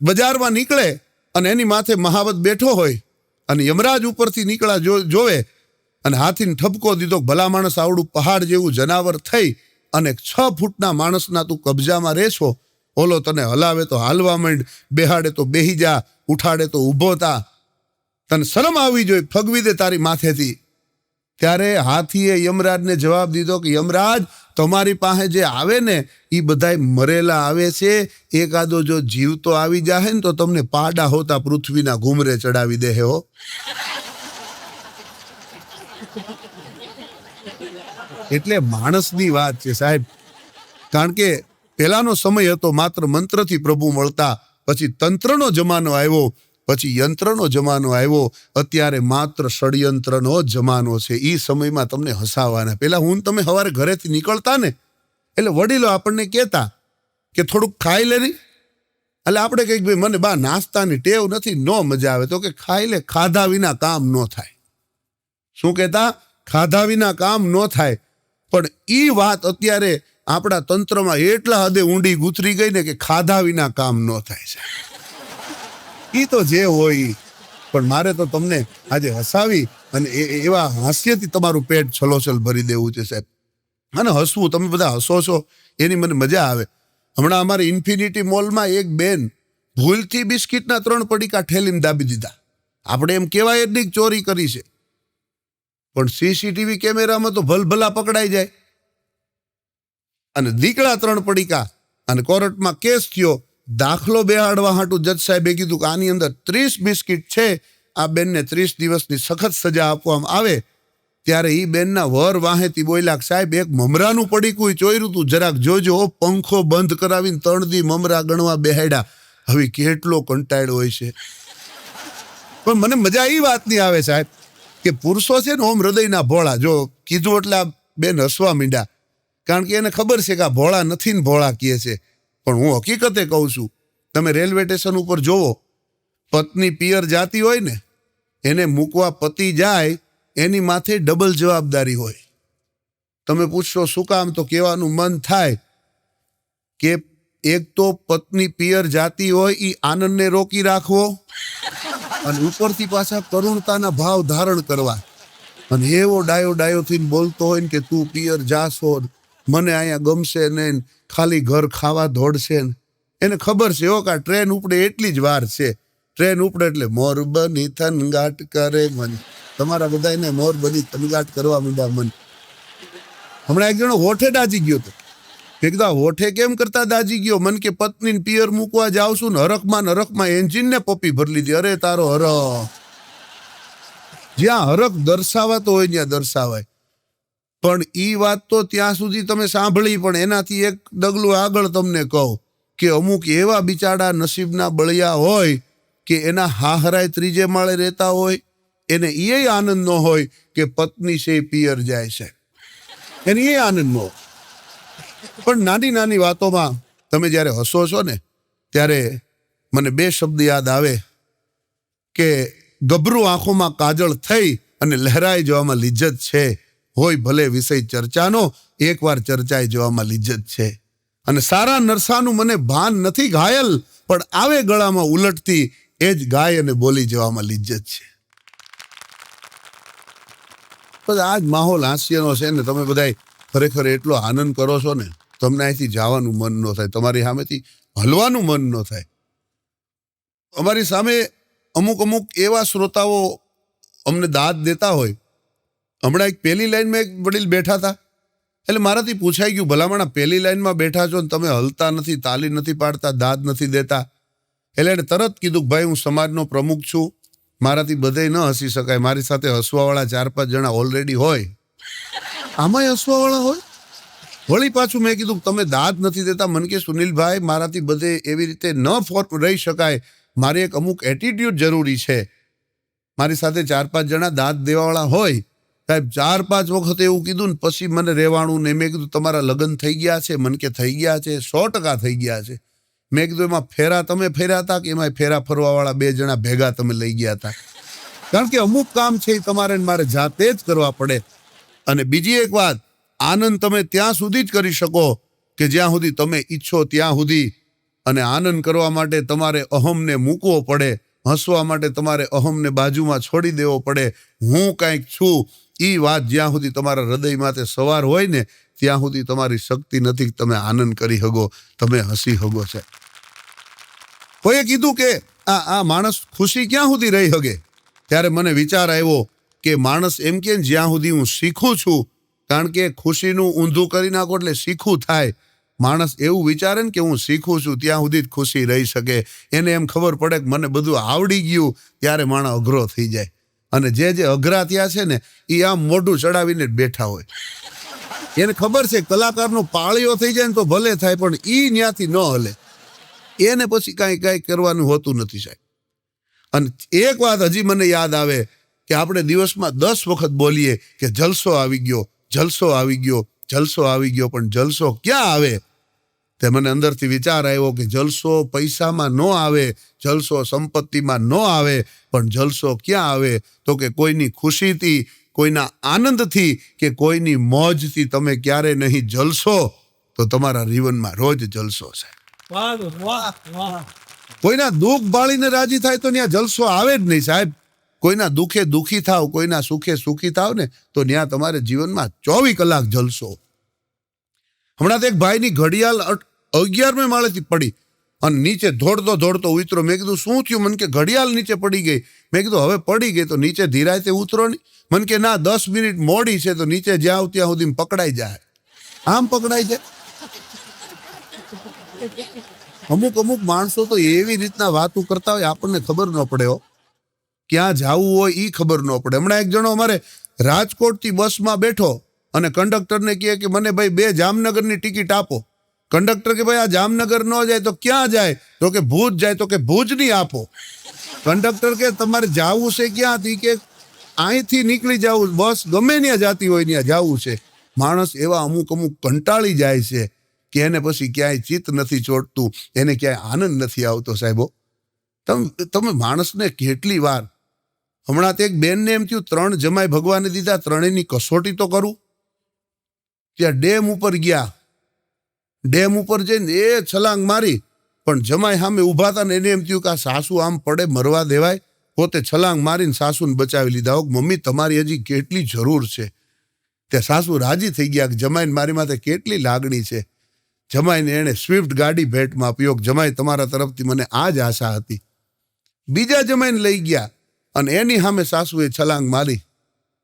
બજારમાં નીકળે અને એની માથે મહાવત બેઠો હોય અને યમરાજ ઉપરથી નીકળા જોવે અને હાથીને ઠપકો દીધો, ભલા માણસ આવડું પહાડ જેવું જનાવર થઈ અને 6 ફૂટના માણસના તું કબજામાં રહેશો. ઓલો તને હલાવે તો હાલવા માંડ, બેહાડે તો બેહી જા, ઉઠાડે તો ઊભો થા, તને શરમ આવવી જોઈએ, ફગવી દે તારી માથેથી. ત્યારે હાથીએ યમરાજને જવાબ દીધો કે યમરાજ, તમારી પાસે જે આવે ને એ બધાય મરેલા આવે છે, એકાદો જો જીવતો આવી જાય ને તો તમને પાડા હોતા પૃથ્વીના ઘૂમરે ચડાવી દે હો. એટલે માણસની વાત છે સાહેબ. કારણ કે પહેલાનો સમય હતો માત્ર મંત્રથી પ્રભુ મળતા, પછી તંત્રનો જમાનો આવ્યો, પછી યંત્રનો જમાનો આવ્યો, અત્યારે માત્ર ષડયંત્રનો જ જમાનો છે. એ સમયમાં તમને હસાવાના. પેલા હું તમે સવારે ઘરેથી નીકળતા ને એટલે વડીલો આપણને કહેતા કે થોડુંક ખાઈ લે નહીં, એટલે આપણે કંઈક ભાઈ મને બા નાસ્તાની ટેવ નથી, નો મજા આવે, તો કે ખાઈ લે, ખાધા વિના કામ ન થાય. શું કહેતા? ખાધા વિના કામ ન થાય. પણ એ વાત અત્યારે આપણા તંત્રમાં એટલા હદે ઊંડી ગુથરી ગઈ ને કે ખાધા વિના કામ ન થાય છે. એ તો જે હોય, પણ મારે તો તમને આજે હસાવી અને એવા હાસ્યથી તમારું પેટ છલોછલ ભરી દેવું છે સાહેબ. અને હસવું, તમે બધા હસો છો એની મને મજા આવે. હમણાં અમારે ઇન્ફિનિટી મોલમાં એક બેન ભૂલથી બિસ્કિટના 3 પડીકા ઠેલીને દાબી દીધા. આપણે એમ કહેવાય જ નહીં ચોરી કરી છે, પણ સીસીટીવી કેમેરામાં તો ભલભલા પકડાઈ જાય. અને દીકડા 3 પડીકા અને કોર્ટમાં કેસ થયો. દાખલો બેહાડવા હાટું જજ સાહેબે કીધું કે આની અંદર 30 બિસ્કિટ છે, આ બેનને 30 દિવસની સખત સજા આપવામાં આવે. ત્યારે એ બેનના વર વાહેથી બોલ્યા, સાહેબ એક મમરાનું પડીકું ચોર્યું તું, જરાક જોજો. પંખો બંધ કરાવીને 3 દી મમરા ગણવા બેહાડ્યા. હવે કેટલો કંટાળો હોય છે. પણ મને મજા એ વાતની આવે સાહેબ કે પુરુષો છે ને ઓમ હૃદયના ભોળા. જો કીધું એટલે આ બેન હસવા માંડ્યા, કારણ કે એને ખબર છે કે આ ભોળા નથી ને ભોળા કહે છે. પણ હું હકીકતે કહું છું, તમે રેલવે સ્ટેશન ઉપર જોવો, પત્ની પિયર જાતી હોય ને, એને મૂકવા પતિ જાય, એની માથે ડબલ જવાબદારી હોય. તમે પૂછશો શું કામ, તો કહેવાનું મન થાય કે એક તો પત્ની પિયર જાતી હોય એ આનંદને રોકી રાખવો, અને ઉપરથી પાછા કરુણતાના ભાવ ધારણ કરવા. અને એવો ડાયો થઈને બોલતો હોય ને કે તું પિયર જાશો, મને અહીંયા ગમશે ને, ખાલી ઘર ખાવા દોડશે ને. એને ખબર છે હો કે ટ્રેન ઉપડે એટલી જ વાર છે. ટ્રેન ઉપડે એટલે મોર બની થનગાટ કરે મન. તમારા બધાને મોર બની થનગાટ કરવા માંડ્યા મન. હમણાં એક જણો હોઠે દાજી ગયો હતો. મેં કીધું હોઠે કેમ કરતા દાજી ગયો? મન કે પત્નીને પિયર મૂકવા જાવ છું ને હરખમાં એન્જિનને પપ્પી ભરી લીધી. અરે તારો હરખ, જ્યાં હરખ દર્શાવાતો હોય ત્યાં દર્શાવાય. પણ ઈ વાત તો ત્યાં સુધી તમે સાંભળી, પણ એનાથી એક ડગલું આગળ તમને કહું કે અમુક એવા બિચારા નસીબના બળિયા હોય કે એના હાહરાય 3 માળે રહેતા હોય, એને એ આનંદ ન હોય કે પત્ની છે પિયર જાય છે, એને એ આનંદ ન હોય. પણ નાની નાની વાતોમાં તમે જ્યારે હસો છો ને, ત્યારે મને 2 શબ્દ યાદ આવે કે ગભરું આંખોમાં કાજળ થઈ અને લહેરાઈ જવામાં લિજ્જત છે. હોય ભલે વિષય ચર્ચાનો, એકવાર ચર્ચાઈ જવામાં લિજ્જત છે. અને સારા નરસાનું મને ભાન નથી ઘાયલ, પણ આવે ગળામાં ઉલટતી એ જ ગાય અને બોલી જવામાં લિજ્જત છે. તો આ જ માહોલ હાસ્યનો છે ને. તમે બધા ખરેખર એટલો આનંદ કરો છો ને, તમને અહીંથી જવાનું મન ન થાય, તમારી સામેથી હલવાનું મન ન થાય. અમારી સામે અમુક એવા શ્રોતાઓ અમને દાદ દેતા હોય. હમણાં એક પહેલી લાઈનમાં એક વડીલ બેઠા હતા, એટલે મારાથી પૂછાઈ ગયું, ભલામણા પહેલી લાઈનમાં બેઠા છો ને તમે હલતા નથી, તાલી નથી પાડતા, દાદ નથી દેતા. એટલે એને તરત કીધું કે ભાઈ હું સમાજનો પ્રમુખ છું, મારાથી બધે ન હસી શકાય, મારી સાથે હસવાવાળા 4-5 જણા ઓલરેડી હોય, આમાંય હસવાવાળા હોય. વળી પાછું મેં કીધું તમે દાદ નથી દેતા. મને કે સુનિલભાઈ મારાથી બધે એવી રીતે ન રહી શકાય, મારે એક અમુક એટીટ્યુડ જરૂરી છે. મારી સાથે 4-5 જણા દાદ દેવાવાળા હોય. સાહેબ 4-5 વખત એવું કીધું ને પછી મને રહેવાનું ને. મેં કીધું તમારા લગ્ન થઈ ગયા છે? મને કે થઈ ગયા છે, 100% થઈ ગયા છે. મેં કીધું એમાં ફેરા તમે ફેર્યા હતા કે એમાં ફેરા ફરવાવાળા 2 જણા ભેગા તમે લઈ ગયા હતા? કારણ કે અમુક કામ છે એ તમારે મારે જાતે જ કરવા પડે. અને બીજી એક વાત, આનંદ તમે ત્યાં સુધી જ કરી શકો કે જ્યાં સુધી તમે ઈચ્છો ત્યાં સુધી. અને આનંદ કરવા માટે તમારે અહમને મૂકવો પડે, હસવા માટે તમારે અહમને બાજુમાં છોડી દેવો પડે. હું કાંઈક છું એ વાત જ્યાં સુધી તમારા હૃદયમાં તે સવાર હોય ને, ત્યાં સુધી તમારી શક્તિ નથી કે તમે આનંદ કરી શકો, તમે હસી શકો છે. કોઈએ કીધું કે આ માણસ ખુશી ક્યાં સુધી રહી શકે? ત્યારે મને વિચાર આવ્યો કે માણસ એમ કે જ્યાં સુધી હું શીખું છું, કારણ કે ખુશીનું ઊંધું કરી નાખો એટલે શીખું થાય. માણસ એવું વિચારે ને કે હું શીખું છું ત્યાં સુધી જ ખુશી રહી શકે. એને એમ ખબર પડે કે મને બધું આવડી ગયું, ત્યારે માણસ અઘરો થઈ જાય. અને જે અઘરા થયા છે ને એ આમ મોઢું ચડાવીને જ બેઠા હોય. એને ખબર છે કલાકારનો પાળીઓ થઈ જાય ને તો ભલે થાય, પણ ઈ ન્યાથી ન હલે. એને પછી કાંઈ કરવાનું હોતું નથી સાહેબ. અને એક વાત હજી મને યાદ આવે કે આપણે દિવસમાં 10 વખત બોલીએ કે જલસો આવી ગયો, જલસો આવી ગયો, જલસો આવી ગયો. પણ જલસો ક્યાં આવે? તે મને અંદરથી વિચાર આવ્યો કે જલસો પૈસામાં ન આવે, જલસો સંપત્તિમાં ન આવે, પણ જલસો ક્યાં આવે? તો કે કોઈની ખુશીથી, કોઈના આનંદથી કે કોઈની મોજથી તમે ક્યારે નહીં જલસો તો તમારા જીવનમાં રોજ જલસો છે. કોઈના દુઃખ બાળીને રાજી થાય તો ત્યાં જલસો આવે જ નહીં સાહેબ. કોઈના દુઃખે દુઃખી થાવ, કોઈના સુખે સુખી થાવ ને તો ત્યાં તમારે જીવનમાં 24 કલાક જલસો. હમણાં તો એક ભાઈની ઘડિયાળ 11મે માળેથી પડી અને નીચે દોડતો દોડતો ઉતરો. મેં કીધું શું થયું? મને કે ઘડિયાળ નીચે પડી ગઈ. મેં કીધું હવે પડી ગઈ તો નીચે ધીરાયતે ઉતરો નહીં. મને કે ના 10 મિનિટ મોડી છે તો નીચે જ્યાં ત્યાં સુધી પકડાઈ જાય. આમ પકડાઈ જાય. અમુક માણસો તો એવી રીતના વાતો કરતા હોય આપણને ખબર ન પડે હો. ક્યાં જવું હોય એ ખબર ન પડે. હમણાં એક જણો અમારે રાજકોટથી બસમાં બેઠો અને કંડક્ટરને કહે કે મને ભાઈ 2 જામનગરની ટિકિટ આપો. કંડક્ટર કે ભાઈ આ જામનગર ન જાય તો ક્યાં જાય? તો કે ભુજ જાય. તો કે ભુજની આપો. કંડક્ટર કે તમારે જવું છે ક્યાંથી? કે અહીંથી નીકળી જવું, બસ ગમે ત્યાં જતી હોય ત્યાં જવું છે. માણસ એવા અમુક કંટાળી જાય છે કે એને પછી ક્યાંય ચિત્ત નથી ચોટતું, એને ક્યાંય આનંદ નથી આવતો. સાહેબો તમે માણસને કેટલી વાર, હમણાં તો એક બેનને એમ થયું 3 જમાઈ ભગવાને દીધા, 3ની કસોટી તો કરું. ત્યાં ડેમ ઉપર ગયા. ડેમ ઉપર જઈને એ છલાંગ મારી, પણ જમાઈ સામે ઊભા હતા ને એને એમ થયું કે આ સાસુ આમ પડે મરવા દેવાય. પોતે છલાંગ મારીને સાસુને બચાવી લીધા. મમ્મી તમારી હજી કેટલી જરૂર છે. ત્યાં સાસુ રાજી થઈ ગયા કે જમાઈને મારી માથે કેટલી લાગણી છે. જમાઈને એણે સ્વિફ્ટ ગાડી ભેટમાં આપ્યો. જમાઈ તમારા તરફથી મને આ જ આશા હતી. બીજા જમાઈને લઈ ગયા અને એની સામે સાસુએ છલાંગ મારી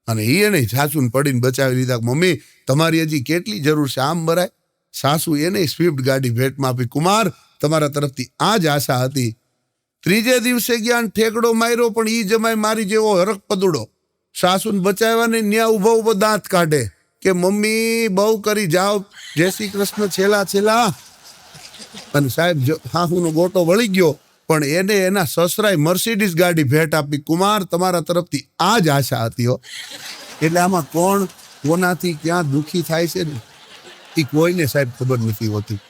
અને એને સાસુને પડીને બચાવી લીધા. મમ્મી તમારી હજી કેટલી જરૂર છે, આમ મરાય. સાસુ એને સ્વિફ્ટ ગાડી ભેટમાં આપી. કુમાર તમારા તરફથી આ જ આશા હતી. ત્રીજે દિવસે ગયા ઠેકડો માર્યો, પણ ઈ જમાઈ મારી જેવો હરખ પદુડો. સાસુને બચાવવાને ન્યા ઉભો દાંત કાઢે કે મમ્મી બહુ કરી જાઓ, જય શ્રી કૃષ્ણ છેલ્લા. અને સાહેબ સાસુનો ગોટો વળી ગયો, પણ એને એના સસરાએ મર્સિડીઝ ગાડી ભેટ આપી. કુમાર તમારા તરફથી આ જ આશા હતી હો. એટલે આમાં કોણ કોનાથી ક્યાં દુઃખી થાય છે ને એ કોઈને સાહેબ ખબર નથી હોતી.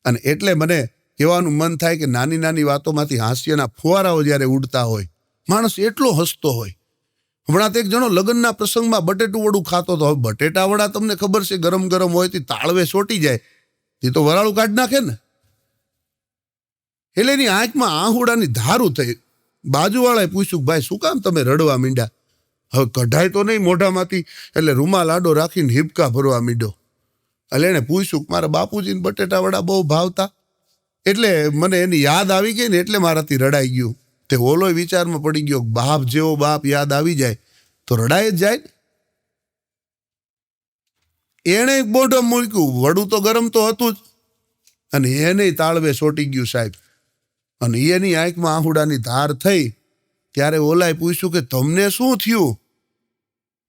અને એટલે મને કહેવાનું મન થાય કે નાની નાની વાતોમાંથી હાસ્યના ફુવારાઓ જ્યારે ઉડતા હોય, માણસ એટલો હસતો હોય. હમણાં તો એક જણો લગ્નના પ્રસંગમાં બટેટું વડું ખાતો હતો. હવે બટેટા વડા તમને ખબર છે ગરમ ગરમ હોય તે તાળવે ચોટી જાય, તે તો વરાળું કાઢી નાખે ને. એટલે એની આંખમાં આહુડાની ધારું થઈ. બાજુવાળાએ પૂછ્યું ભાઈ શું કામ તમે રડવા માંડ્યા? હવે કઢાય તો નહીં મોઢામાંથી, એટલે રૂમાલ આડો રાખીને હિબકા ભરવા માંડ્યો. એટલે એને પૂછ્યું કે મારા બાપુજીને બટેટા વડા બહુ ભાવતા, એટલે મને એની યાદ આવી ગઈ ને એટલે મારાથી રડાઈ ગયું. તે ઓલો વિચારમાં પડી ગયો, બાપ જેવો બાપ યાદ આવી જાય તો રડાય જ જાય. એને મોઢો મૂક્યું, વડું તો ગરમ તો હતું જ, અને એને તાળવે ચોટી ગયું સાહેબ. અને એની આંખમાં આહુડાની ધાર થઈ. ત્યારે ઓલાએ પૂછ્યું કે તમને શું થયું?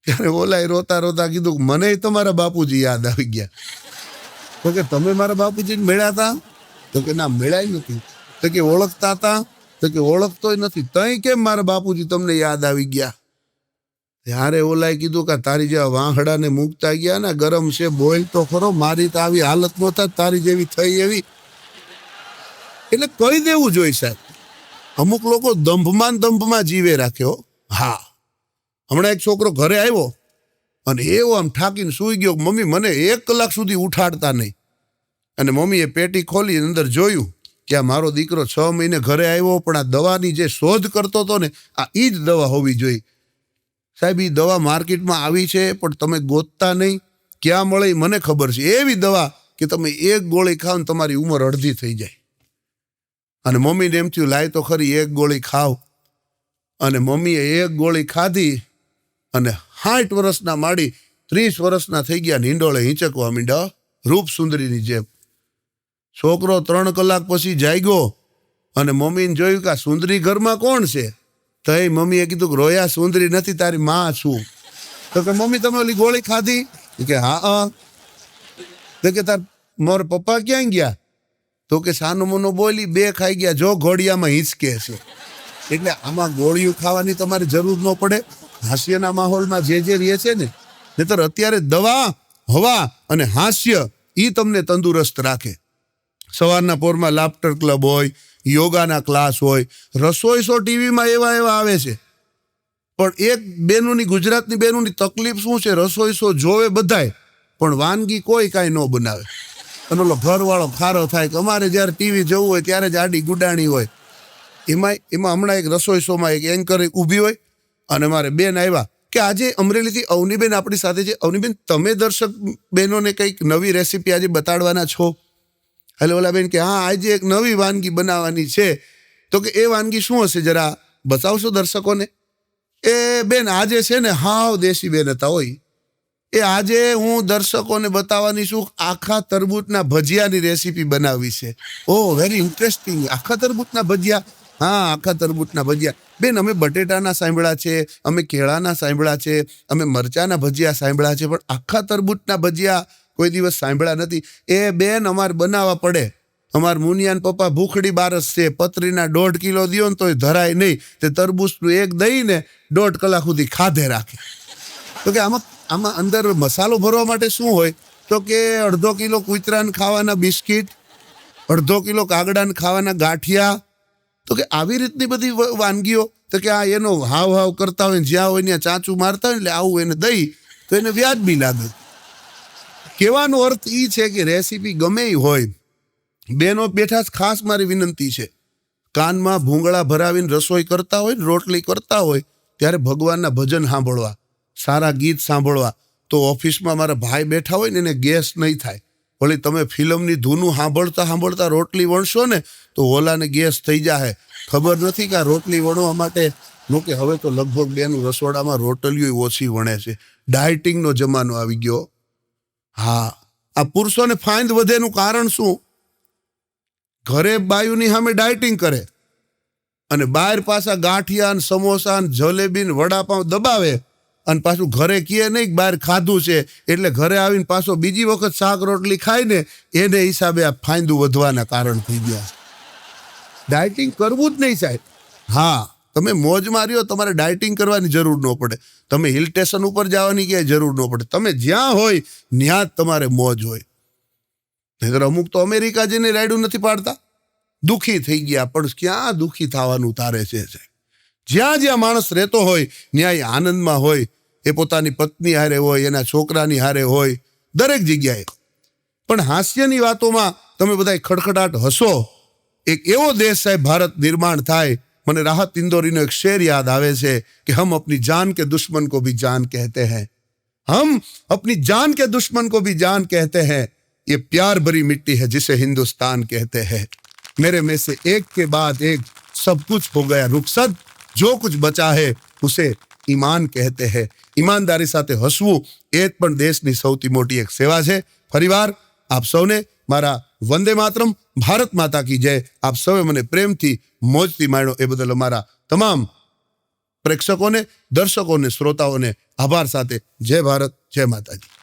ત્યારે ઓલાએ રોતા રોતા કીધું કે મને તમારા બાપુજી યાદ આવી ગયા. તો કે તમે મારા બાપુજીને મળ્યા હતા? તો કે ના મળ્યા નથી. તો કે ઓળખતા હતા? તો કે ઓળખતોય નથી. તઈ કેમ મારા બાપુજી તમને યાદ આવી ગયા? ત્યારે ઓલાએ કીધું કે તારી જેવા વાંહડાને મૂકતા ગયા ને, ગરમ છે બોલ તો ખરો, મારી તો આવી હાલત નહોતા તારી જેવી થઈ એવી. એટલે કહી દેવું જોઈએ સાહેબ. અમુક લોકો દંભમાં જીવે રાખ્યો. હા, હમણાં એક છોકરો ઘરે આવ્યો અને એવો આમ ઠાકીને સૂઈ ગયો, મમ્મી મને 1 કલાક સુધી ઉઠાડતા નહીં. અને મમ્મીએ પેટી ખોલી અંદર જોયું કે આ મારો દીકરો 6 મહિને ઘરે આવ્યો, પણ આ દવાની જે શોધ કરતો હતો ને, આ ઈ જ દવા હોવી જોઈએ. સાહેબ એ દવા માર્કેટમાં આવી છે, પણ તમે ગોતતા નહીં. ક્યાં મળે મને ખબર છે. એવી દવા કે તમે 1 ગોળી ખાવ ને તમારી ઉંમર અડધી થઈ જાય. અને મમ્મીને એમ થયું લાય તો ખરી 1 ગોળી ખાવ. અને મમ્મીએ 1 ગોળી ખાધી અને 60 વર્ષના માડી 30 વર્ષના થઈ ગયા, હિંડોળે હિંચકવા માંડ્યા રૂપ સુંદરીની જેમ. છોકરો 3 કલાક પછી જાગ્યો અને મમ્મીને જોયું કે આ સુંદરી ઘરમાં કોણ છે? તો એ મમ્મીએ કીધું કે રોયા સુંદરી નથી, તારી માં છું. તો કે મમ્મી તમે ઓલી ગોળી ખાધી? કે હા. તો કે તાર મારા પપ્પા ક્યાં ગયા? તો કે સાનો મોનો બોલી 2 ખાઈ ગયા, જો ઘોડિયામાં હિંચકે છે. એટલે આમાં ગોળીઓ ખાવાની તમારે જરૂર ન પડે. હાસ્યના માહોલમાં જે રહે છે ને, નહીતર અત્યારે દવા, હવા અને હાસ્ય એ તમને તંદુરસ્ત રાખે. સવારના પોરમાં લાફ્ટર ક્લબ હોય, યોગાના ક્લાસ હોય, રસોઈ શો ટીવીમાં એવા આવે છે. પણ એક બેનોની, ગુજરાતની બેનોની તકલીફ શું છે? રસોઈ શો જોવે બધાય, પણ વાનગી કોઈ કાંઈ ન બનાવે. અને ઓલો ઘરવાળો ખારો થાય કે અમારે જ્યારે ટીવી જોવું હોય ત્યારે જ આડી ગુડાણી હોય. એમાં હમણાં એક રસોઈ શોમાં એક એન્કર ઊભી હોય અને મારે બેન આવ્યા કે આજે અમરેલીથી અવનીબેન આપણી સાથે છે. અવનીબેન તમે દર્શક બહેનોને કંઈક નવી રેસીપી આજે બતાડવાના છો? એટલે ઓલા બેન કે હા આજે એક નવી વાનગી બનાવવાની છે. તો કે એ વાનગી શું હશે જરા બતાવશો દર્શકોને? એ બેન આજે છે ને હાવ દેશી બેન હતા હોય. એ આજે હું દર્શકોને બતાવવાની છું આખા તરબૂચના ભજીયાની રેસીપી બનાવી છે. ઓહ વેરી ઇન્ટરેસ્ટિંગ. આખા તરબૂચના ભજીયા? હા આખા તરબૂચના ભજીયા. બેન અમે બટેટાના સાંભળ્યા છે, અમે કેળાના સાંભળ્યા છે, અમે મરચાના ભજીયા સાંભળ્યા છે, પણ આખા તરબૂચના ભજીયા કોઈ દિવસ સાંભળ્યા નથી. એ બેન અમારે બનાવવા પડે. અમાર મુનિયાન પપ્પા ભૂખડી બારસ છે, પતરીના 1.5 કિલો દિયો ને તોય ધરાય નહીં. તે તરબૂચનું એક દઈને 1.5 કલાક સુધી ખાધે રાખે. તો કે આમાં અંદર મસાલો ભરવા માટે શું હોય? તો કે 1/2 કિલો કૂતરાને ખાવાના બિસ્કિટ, 1/2 કિલો કાગડાને ખાવાના ગાંઠિયા. તો કે આવી રીતની બધી વાનગીઓ. તો કે આ એનો હાવ હાવ કરતા હોય, જ્યાં હોય ત્યાં ચાંચું મારતા હોય, એટલે આવું એને દઈ તો એને વ્યાજબી લાગે. કહેવાનો અર્થ એ છે કે રેસીપી ગમે એ હોય, બેનો બેઠા જ ખાસ મારી વિનંતી છે, કાનમાં ભૂંગળા ભરાવીને રસોઈ કરતા હોય, રોટલી કરતા હોય, ત્યારે ભગવાનના ભજન સાંભળવા, સારા ગીત સાંભળવા. તો ઓફિસમાં મારા ભાઈ બેઠા હોય ને એને ગેસ નહીં થાય. વળી તમે ફિલ્મની ધૂનું સાંભળતા રોટલી વણશો ને તો ઓલાને ગેસ થઈ જાય. ખબર નથી કે આ રોટલી વણવા માટે કે હવે તો લગભગ બેનું રસોડામાં રોટલીઓ ઓછી વણે છે. ડાયટિંગનો જમાનો આવી ગયો. હા, આ પુરુષોને ફાંદ વધેનું કારણ શું? ઘરે બાયુની સામે ડાયટિંગ કરે અને બહાર પાછા ગાંઠિયા સમોસા જલેબી વડાપાઉં દબાવે અને પાછું ઘરે કહે નહીં બહાર ખાધું છે એટલે ઘરે આવીને પાછો બીજી વખત શાક રોટલી ખાઈને એને હિસાબે આ ફાંદું વધવાના કારણ થઈ ગયા. ડાયટિંગ કરવું જ નહીં સાહેબ. હા, તમે મોજ માર્યો, તમારે ડાયટિંગ કરવાની જરૂર ન પડે. તમે હિલ સ્ટેશન ઉપર જવાની ક્યાંય જરૂર ન પડે. તમે જ્યાં હોય ત્યાં જ તમારે મોજ હોય. નહીંતર અમુક તો અમેરિકા જઈને રાયડું નથી પાડતા, દુઃખી થઈ ગયા. પણ ક્યાં દુઃખી થવાનું તારે છે? જ્યાં જ્યાં માણસ રહેતો હોય ત્યાં આનંદમાં હોય. એ પોતાની પત્ની હારે હોય, એના છોકરાની હારે હોય, દરેક જગ્યાએ. પણ હાસ્યની વાતોમાં તમે બધા ખડખડાટ હસો. એક એવો દેશ સાહેબ ભારત નિર્માણ થાય. મને રાહત ઇંદોરીનો એક શેર યાદ આવે છે કે હમ अपनी जान के दुश्मन को भी जान कहते हैं, हम अपनी जान के दुश्मन को भी जान कहते हैं, ये प्यार भरी मिट्टी है जिसे हिंदुस्तान कहते हैं, मेरे में से एक के बाद एक सब कुछ हो गया रुखसत, जो कुछ बचा है उसे ईमान कहते हैं. ઈમાનદારી સાથે હસવું એ જ પણ દેશની સૌથી મોટી એક સેવા છે. ફરીવાર આપ સૌને મારા વંદે માતરમ, ભારત માતા કી જય. આપ સૌએ મને પ્રેમથી મોજથી માણ્યો એ બદલ અમારા તમામ પ્રેક્ષકોને, દર્શકોને, શ્રોતાઓને આભાર સાથે જય ભારત, જય માતાજી.